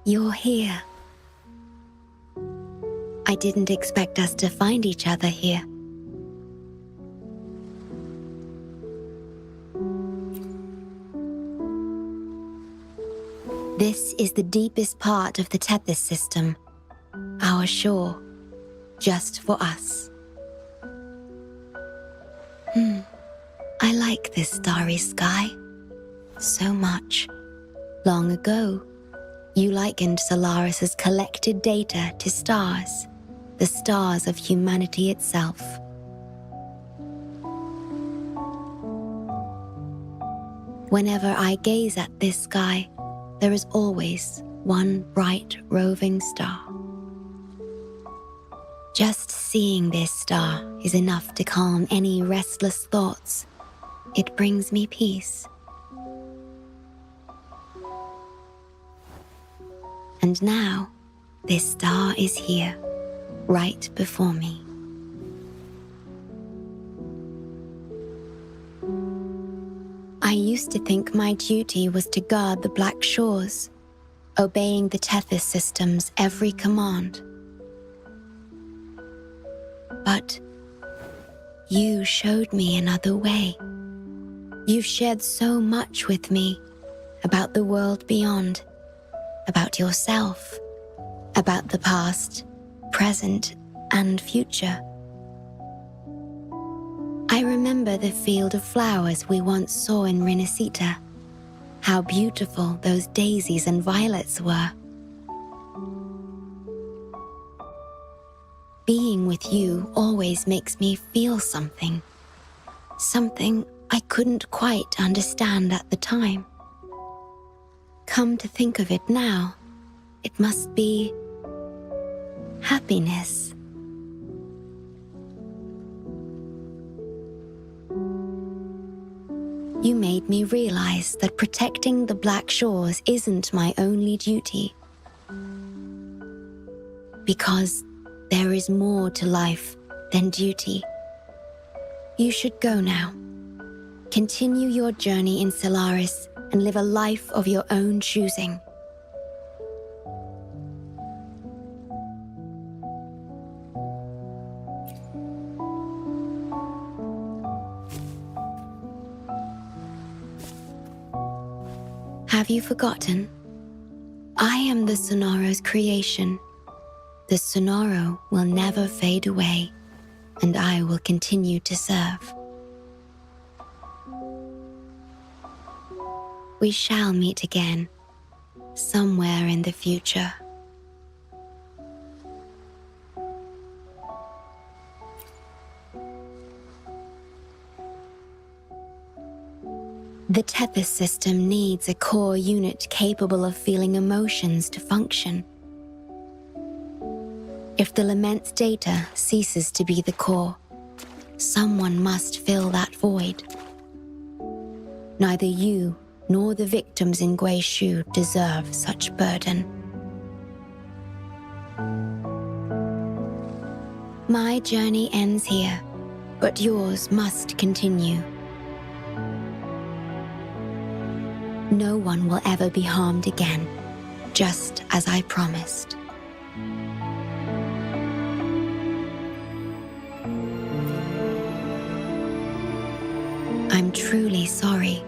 You're here. I didn't expect us to find each other here. This is the deepest part of the Tethys system, our shore, just for us. I like this starry sky so much. Long ago, you likened Solaris's collected data to stars, the stars of humanity itself. Whenever I gaze at this sky, there is always one bright roving star. Just seeing this star is enough to calm any restless thoughts. It brings me peace. And now, this star is here, right before me. I used to think my duty was to guard the Black Shores, obeying the Tethys system's every command. But you showed me another way. You've shared so much with me about the world beyond, about yourself, about the past, present, and future. I remember the field of flowers we once saw in Rinasita, how beautiful those daisies and violets were. Being with you always makes me feel something I couldn't quite understand at the time. Come to think of it now, it must be happiness. You made me realize that protecting the Black Shores isn't my only duty. Because there is more to life than duty. You should go now. Continue your journey in Solaris and live a life of your own choosing. Have you forgotten? I am the Sonoro's creation. The Sonoro will never fade away, and I will continue to serve. We shall meet again, somewhere in the future. The Tethys system needs a core unit capable of feeling emotions to function. If the Lament's data ceases to be the core, someone must fill that void. Neither you nor the victims in Guishu deserve such burden. My journey ends here, but yours must continue. No one will ever be harmed again, just as I promised. I'm truly sorry.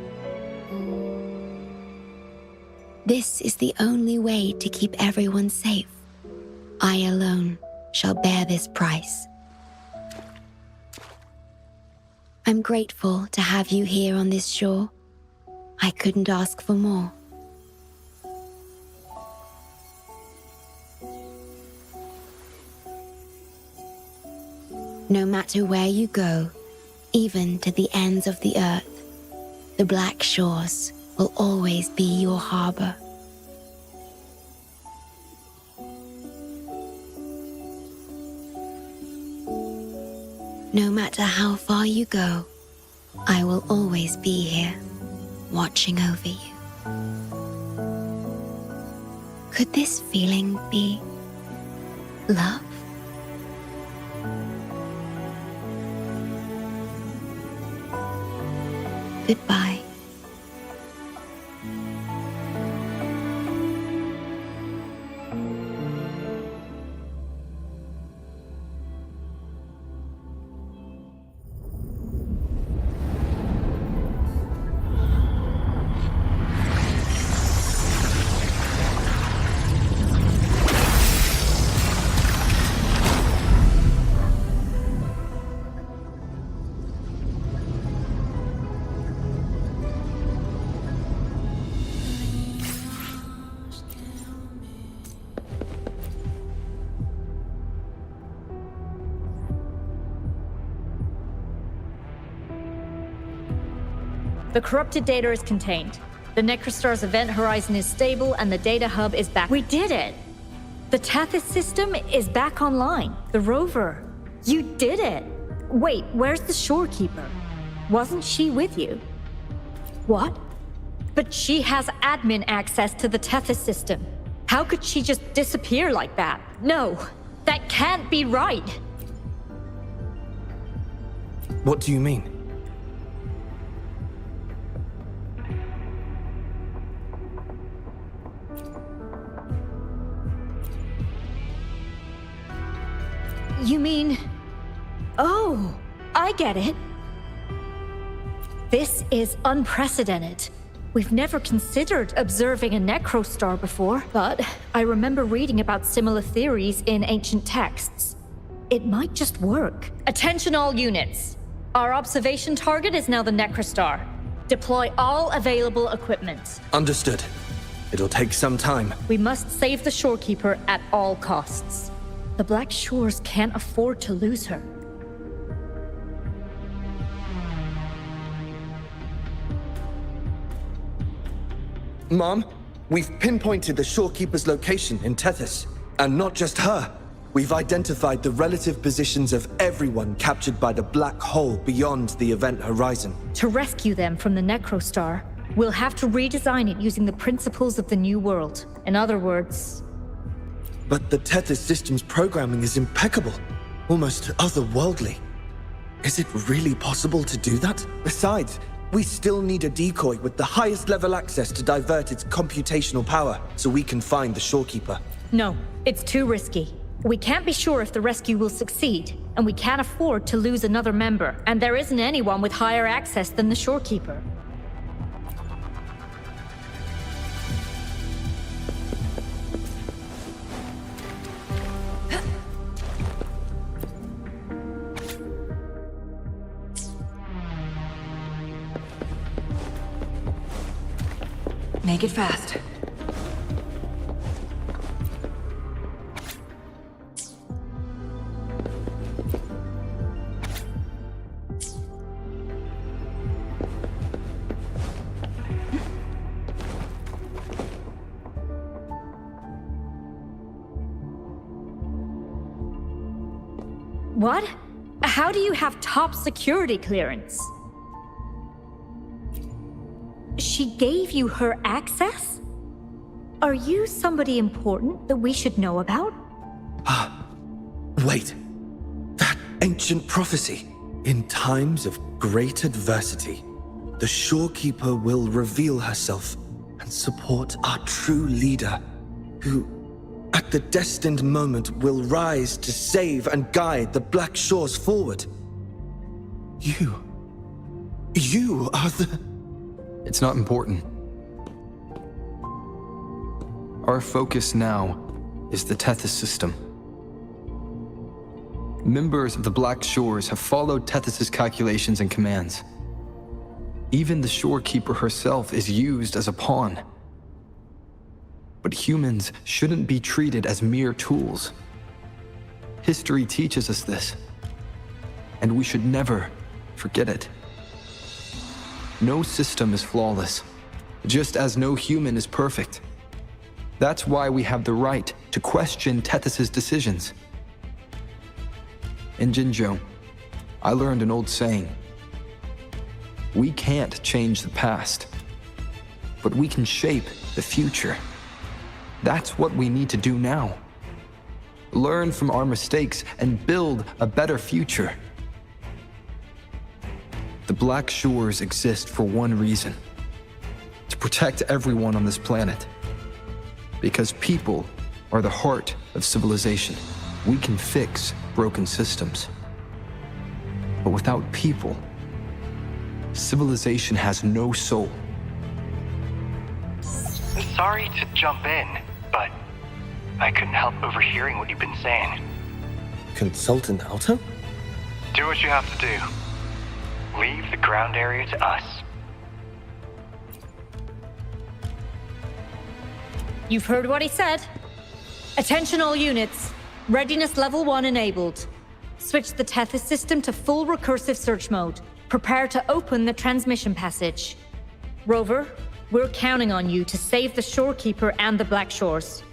This is the only way to keep everyone safe. I alone shall bear this price. I'm grateful to have you here on this shore. I couldn't ask for more. No matter where you go, even to the ends of the earth, the Black Shores will always be your harbor. No matter how far you go, I will always be here, watching over you. Could this feeling be love? Goodbye. The corrupted data is contained. The Necrostar's event horizon is stable and the data hub is back. We did it! The Tethys system is back online. The rover. You did it! Wait, where's the shorekeeper? Wasn't she with you? What? But she has admin access to the Tethys system. How could she just disappear like that? No, that can't be right. What do you mean? You mean... Oh, I get it. This is unprecedented. We've never considered observing a Necrostar before, but I remember reading about similar theories in ancient texts. It might just work. Attention all units. Our observation target is now the Necrostar. Deploy all available equipment. Understood. It'll take some time. We must save the shorekeeper at all costs. The Black Shores can't afford to lose her. Mom, we've pinpointed the shorekeeper's location in Tethys. And not just her. We've identified the relative positions of everyone captured by the black hole beyond the event horizon. To rescue them from the Necrostar, we'll have to redesign it using the principles of the New World. In other words... But the Tethys system's programming is impeccable. Almost otherworldly. Is it really possible to do that? Besides, we still need a decoy with the highest level access to divert its computational power so we can find the shorekeeper. No, it's too risky. We can't be sure if the rescue will succeed, and we can't afford to lose another member. And there isn't anyone with higher access than the shorekeeper. Make it fast. What? How do you have top security clearance? She gave you her access? Are you somebody important that we should know about? Wait. That ancient prophecy. In times of great adversity, the shorekeeper will reveal herself and support our true leader, who, at the destined moment, will rise to save and guide the Black Shores forward. You are the... It's not important. Our focus now is the Tethys system. Members of the Black Shores have followed Tethys' calculations and commands. Even the shorekeeper herself is used as a pawn. But humans shouldn't be treated as mere tools. History teaches us this, and we should never forget it. No system is flawless, just as no human is perfect. That's why we have the right to question Tethys' decisions. In Jinzhou, I learned an old saying. We can't change the past, but we can shape the future. That's what we need to do now. Learn from our mistakes and build a better future. The Black Shores exist for one reason: to protect everyone on this planet. Because people are the heart of civilization. We can fix broken systems. But without people, civilization has no soul. Sorry to jump in, but I couldn't help overhearing what you've been saying. Consultant Alto? Do what you have to do. Leave the ground area to us. You've heard what he said. Attention all units. Readiness level 1 enabled. Switch the Tethys system to full recursive search mode. Prepare to open the transmission passage. Rover, we're counting on you to save the shorekeeper and the Black Shores.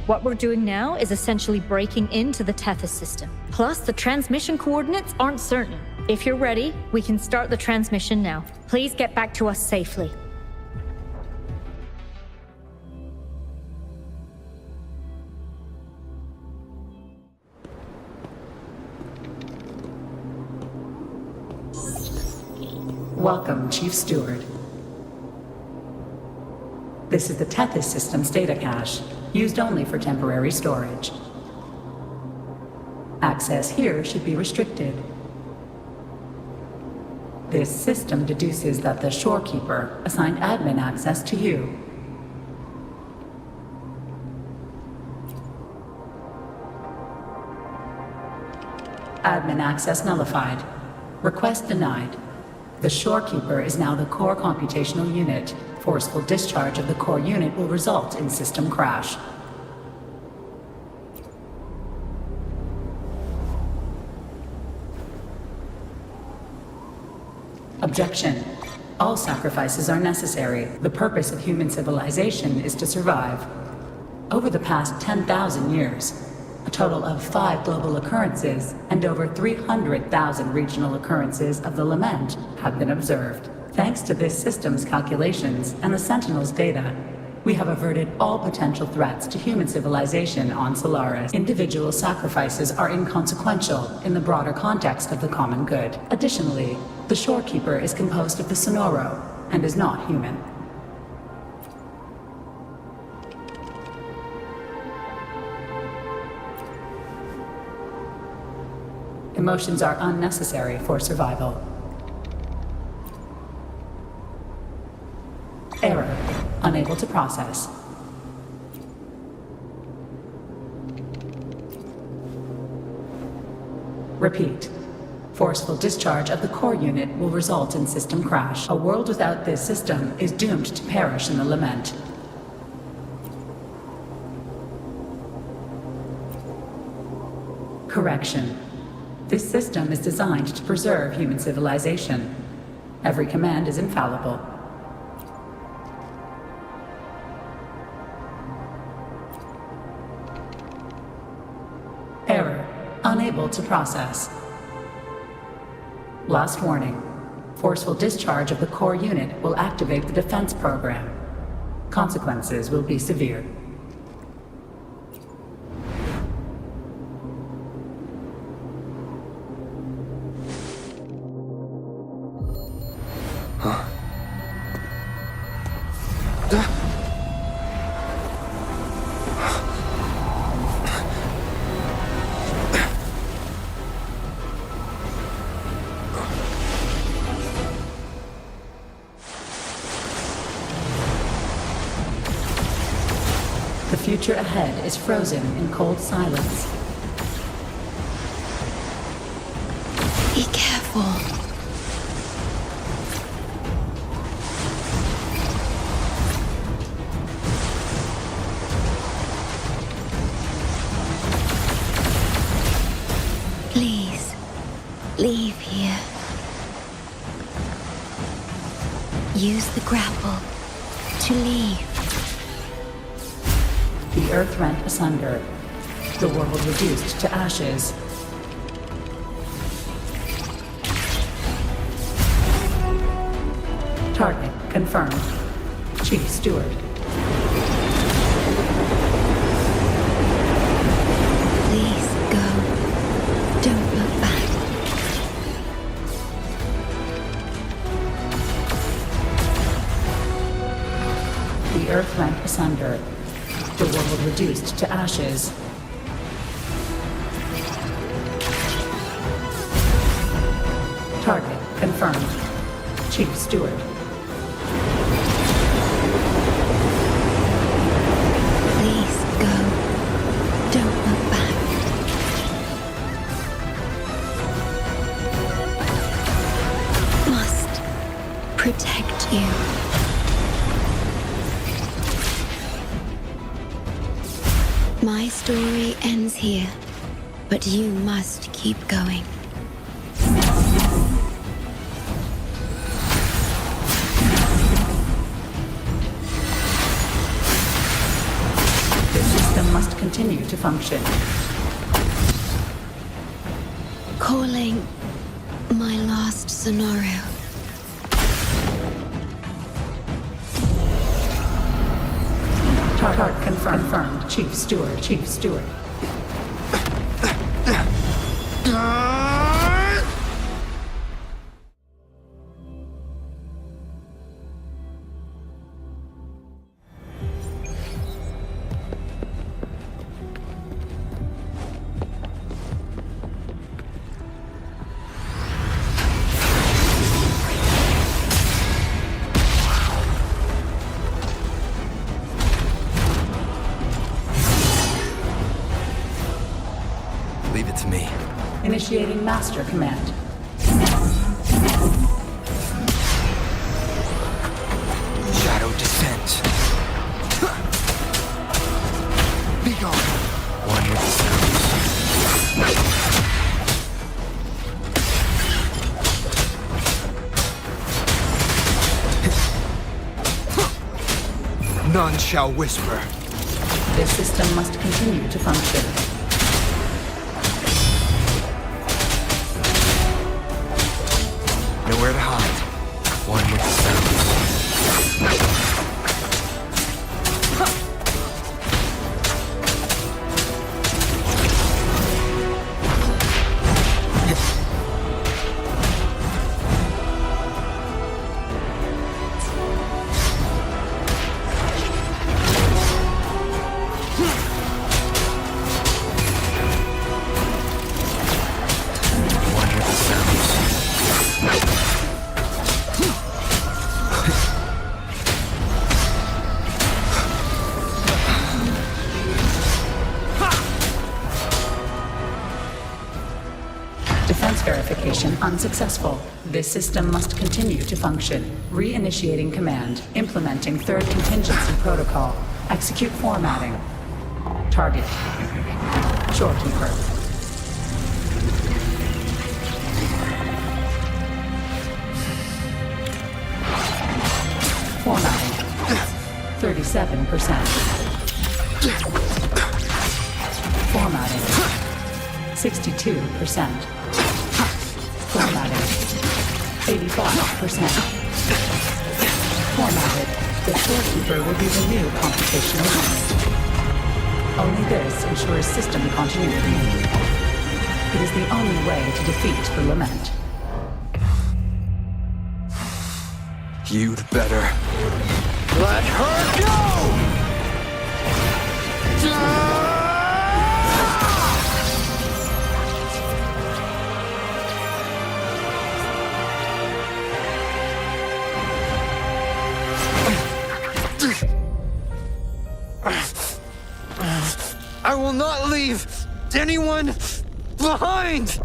What we're doing now is essentially breaking into the Tethys system. Plus, the transmission coordinates aren't certain. If you're ready, we can start the transmission now. Please get back to us safely. Welcome, Chief Steward. This is the Tethys system's data cache, used only for temporary storage. Access here should be restricted. This system deduces that the shorekeeper assigned admin access to you. Admin access nullified. Request denied. The shorekeeper is now the core computational unit. Forceful discharge of the core unit will result in system crash. Objection. All sacrifices are necessary. The purpose of human civilization is to survive. Over the past 10,000 years, a total of 5 global occurrences and over 300,000 regional occurrences of the lament have been observed. Thanks to this system's calculations and the Sentinel's data, we have averted all potential threats to human civilization on Solaris. Individual sacrifices are inconsequential in the broader context of the common good. Additionally, the shorekeeper is composed of the Sonoro, and is not human. Emotions are unnecessary for survival. Error. Unable to process. Repeat. Forceful discharge of the core unit will result in system crash. A world without this system is doomed to perish in the lament. Correction. This system is designed to preserve human civilization. Every command is infallible. Error. Unable to process. Last warning. Forceful discharge of the core unit will activate the defense program. Consequences will be severe. The future ahead is frozen in cold silence. Be careful. Please, leave here. Use the grapple to leave. The earth rent asunder. The world reduced to ashes. Target confirmed. Chief Steward. Please go. Don't look back. The earth rent asunder. The world reduced to ashes. Target confirmed. Chief Steward. Please go. Don't look back. Must protect you. My story ends here, but you must keep going. The system must continue to function. Calling my last Sonoro. Target confirmed. Chief Steward. Chief Steward. Leave it to me. Initiating Master Command. Shadow descent. Be gone. One with the sounds. None shall whisper. This system must continue to function. Nowhere to hide. One with the Unsuccessful. This system must continue to function. Reinitiating command. Implementing third contingency protocol. Execute formatting. Target. Shorekeeper. Formatting. 37%. Formatting. 62%. Formatting. 85%. Formatted. The shorekeeper will be the new computational unit. Only this ensures system continuity. It is the only way to defeat the lament. You'd better let her go! I will not leave anyone behind!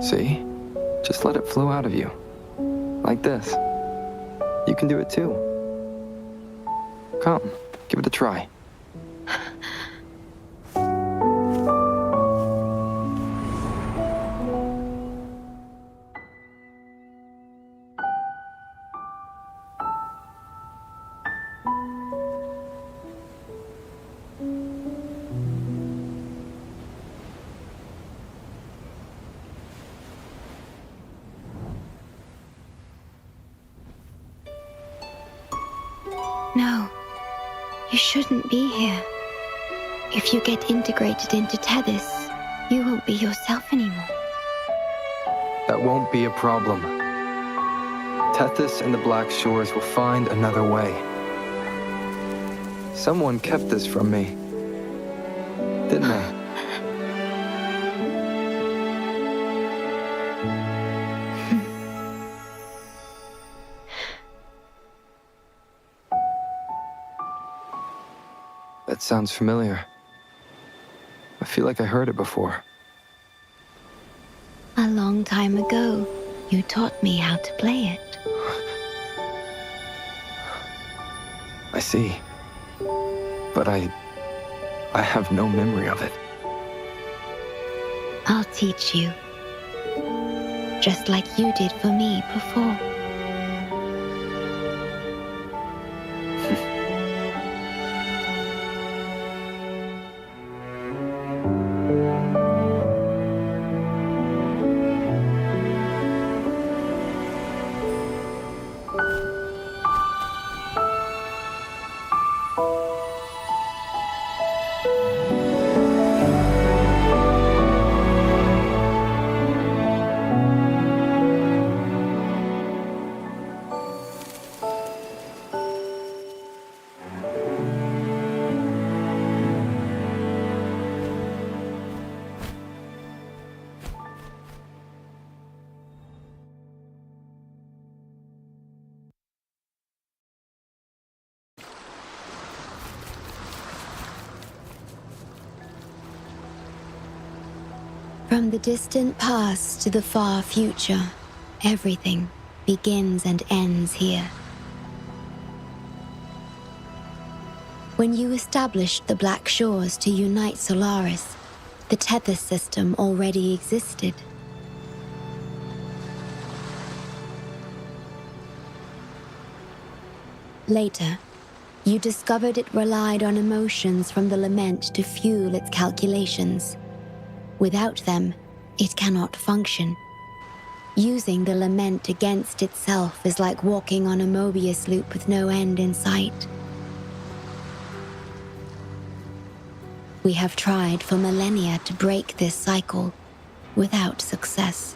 See? Just let it flow out of you. Like this. You can do it too. Come, give it a try. No, you shouldn't be here. If you get integrated into Tethys, you won't be yourself anymore. That won't be a problem. Tethys and the Black Shores will find another way. Someone kept this from me, didn't they? That sounds familiar. I feel like I heard it before. A long time ago, you taught me how to play it. I see. But I have no memory of it. I'll teach you. Just like you did for me before. From the distant past to the far future, everything begins and ends here. When you established the Black Shores to unite Solaris, the Tethys system already existed. Later, you discovered it relied on emotions from the lament to fuel its calculations. Without them, it cannot function. Using the lament against itself is like walking on a Mobius loop with no end in sight. We have tried for millennia to break this cycle, without success.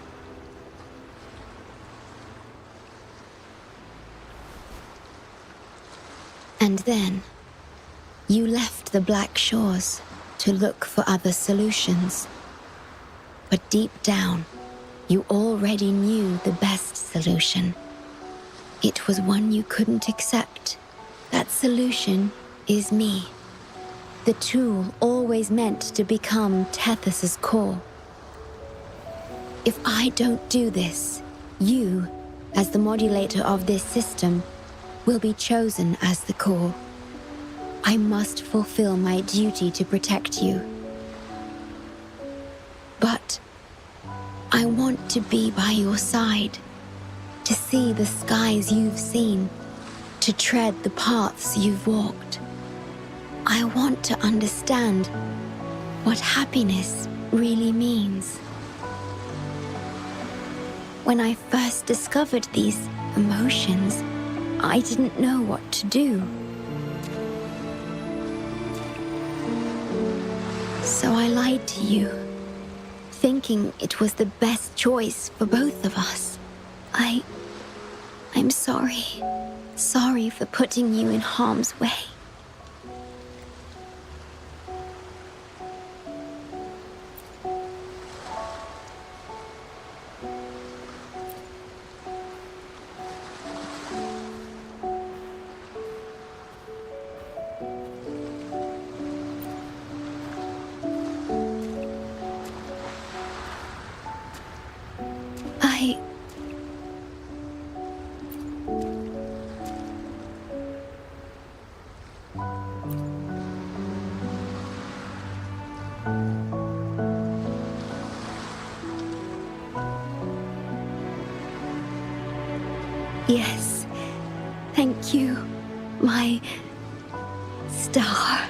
And then, You left the Black Shores to look for other solutions. But deep down, you already knew the best solution. It was one you couldn't accept. That solution is me. The tool always meant to become Tethys' core. If I don't do this, you, as the modulator of this system, will be chosen as the core. I must fulfill my duty to protect you. But I want to be by your side, to see the skies you've seen, to tread the paths you've walked. I want to understand what happiness really means. When I first discovered these emotions, I didn't know what to do. So I lied to you, thinking it was the best choice for both of us. I'm sorry. Sorry for putting you in harm's way. Yes, thank you, my star.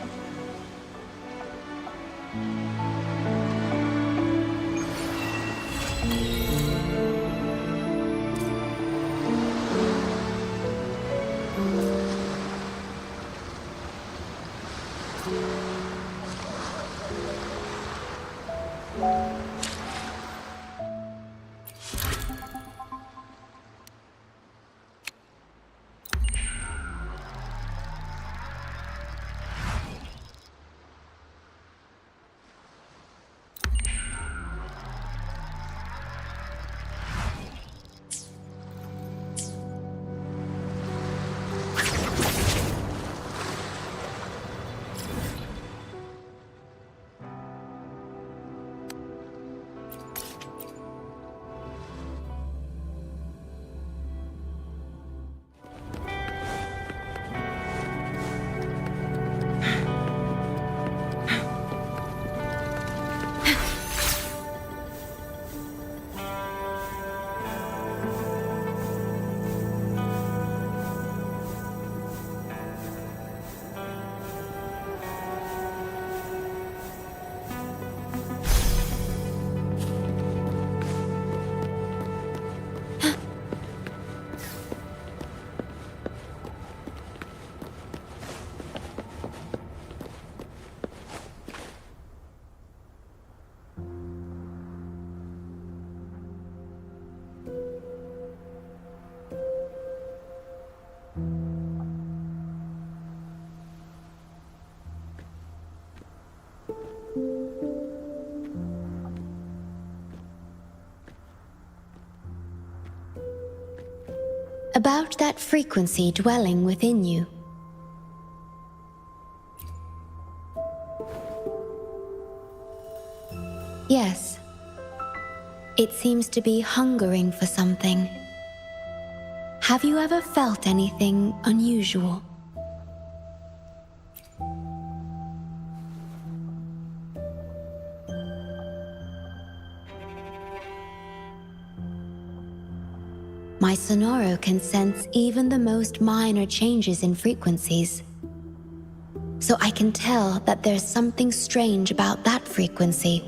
About that frequency dwelling within you. Yes. It seems to be hungering for something. Have you ever felt anything unusual? My Sonoro can sense even the most minor changes in frequencies. So I can tell that there's something strange about that frequency.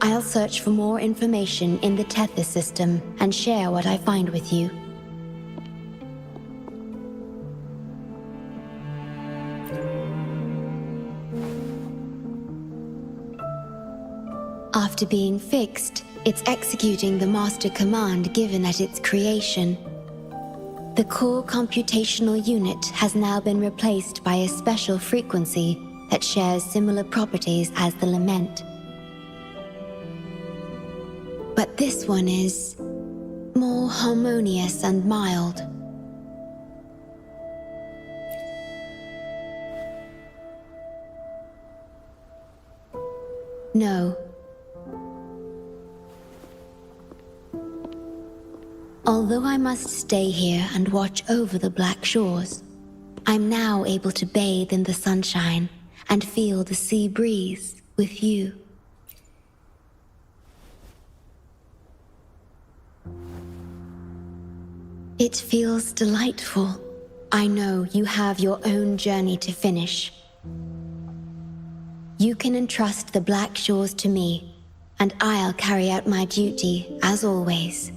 I'll search for more information in the Tethys system and share what I find with you. After being fixed, it's executing the master command given at its creation. The core computational unit has now been replaced by a special frequency that shares similar properties as the lament. But this one is more harmonious and mild. No. Although I must stay here and watch over the Black Shores, I'm now able to bathe in the sunshine and feel the sea breeze with you. It feels delightful. I know you have your own journey to finish. You can entrust the Black Shores to me, and I'll carry out my duty, as always.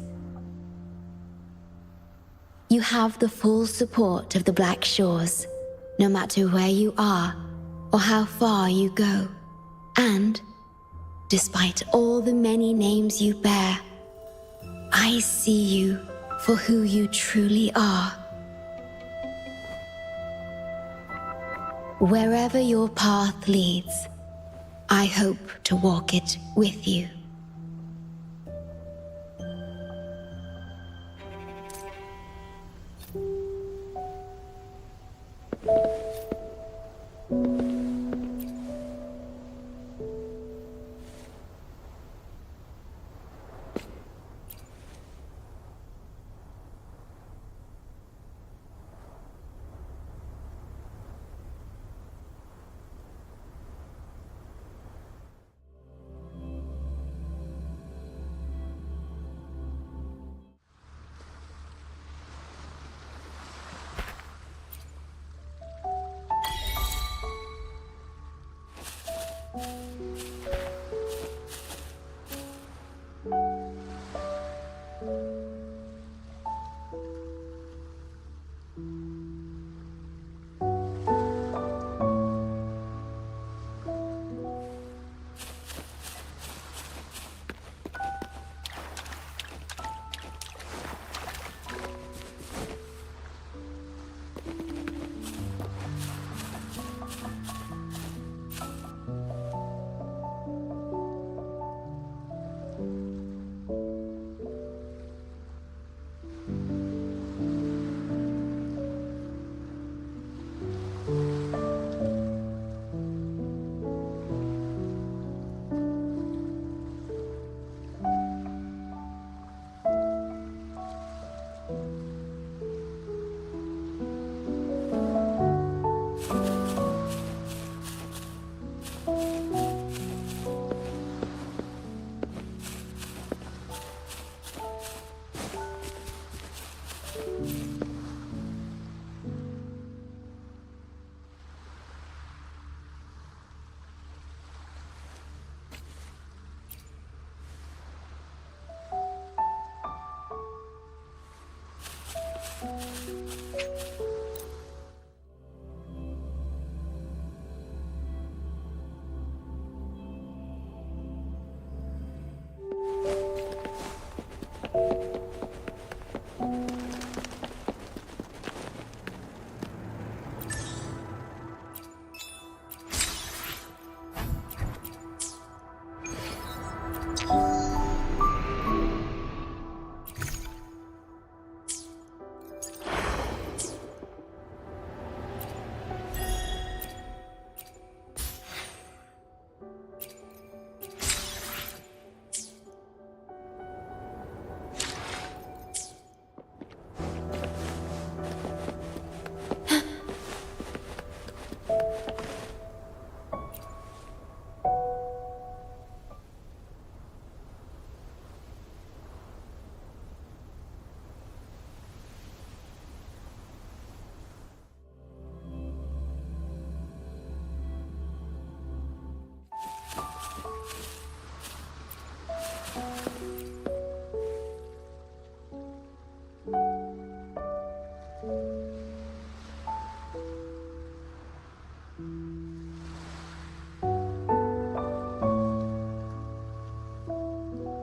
You have the full support of the Black Shores, no matter where you are or how far you go. And, despite all the many names you bear, I see you for who you truly are. Wherever your path leads, I hope to walk it with you.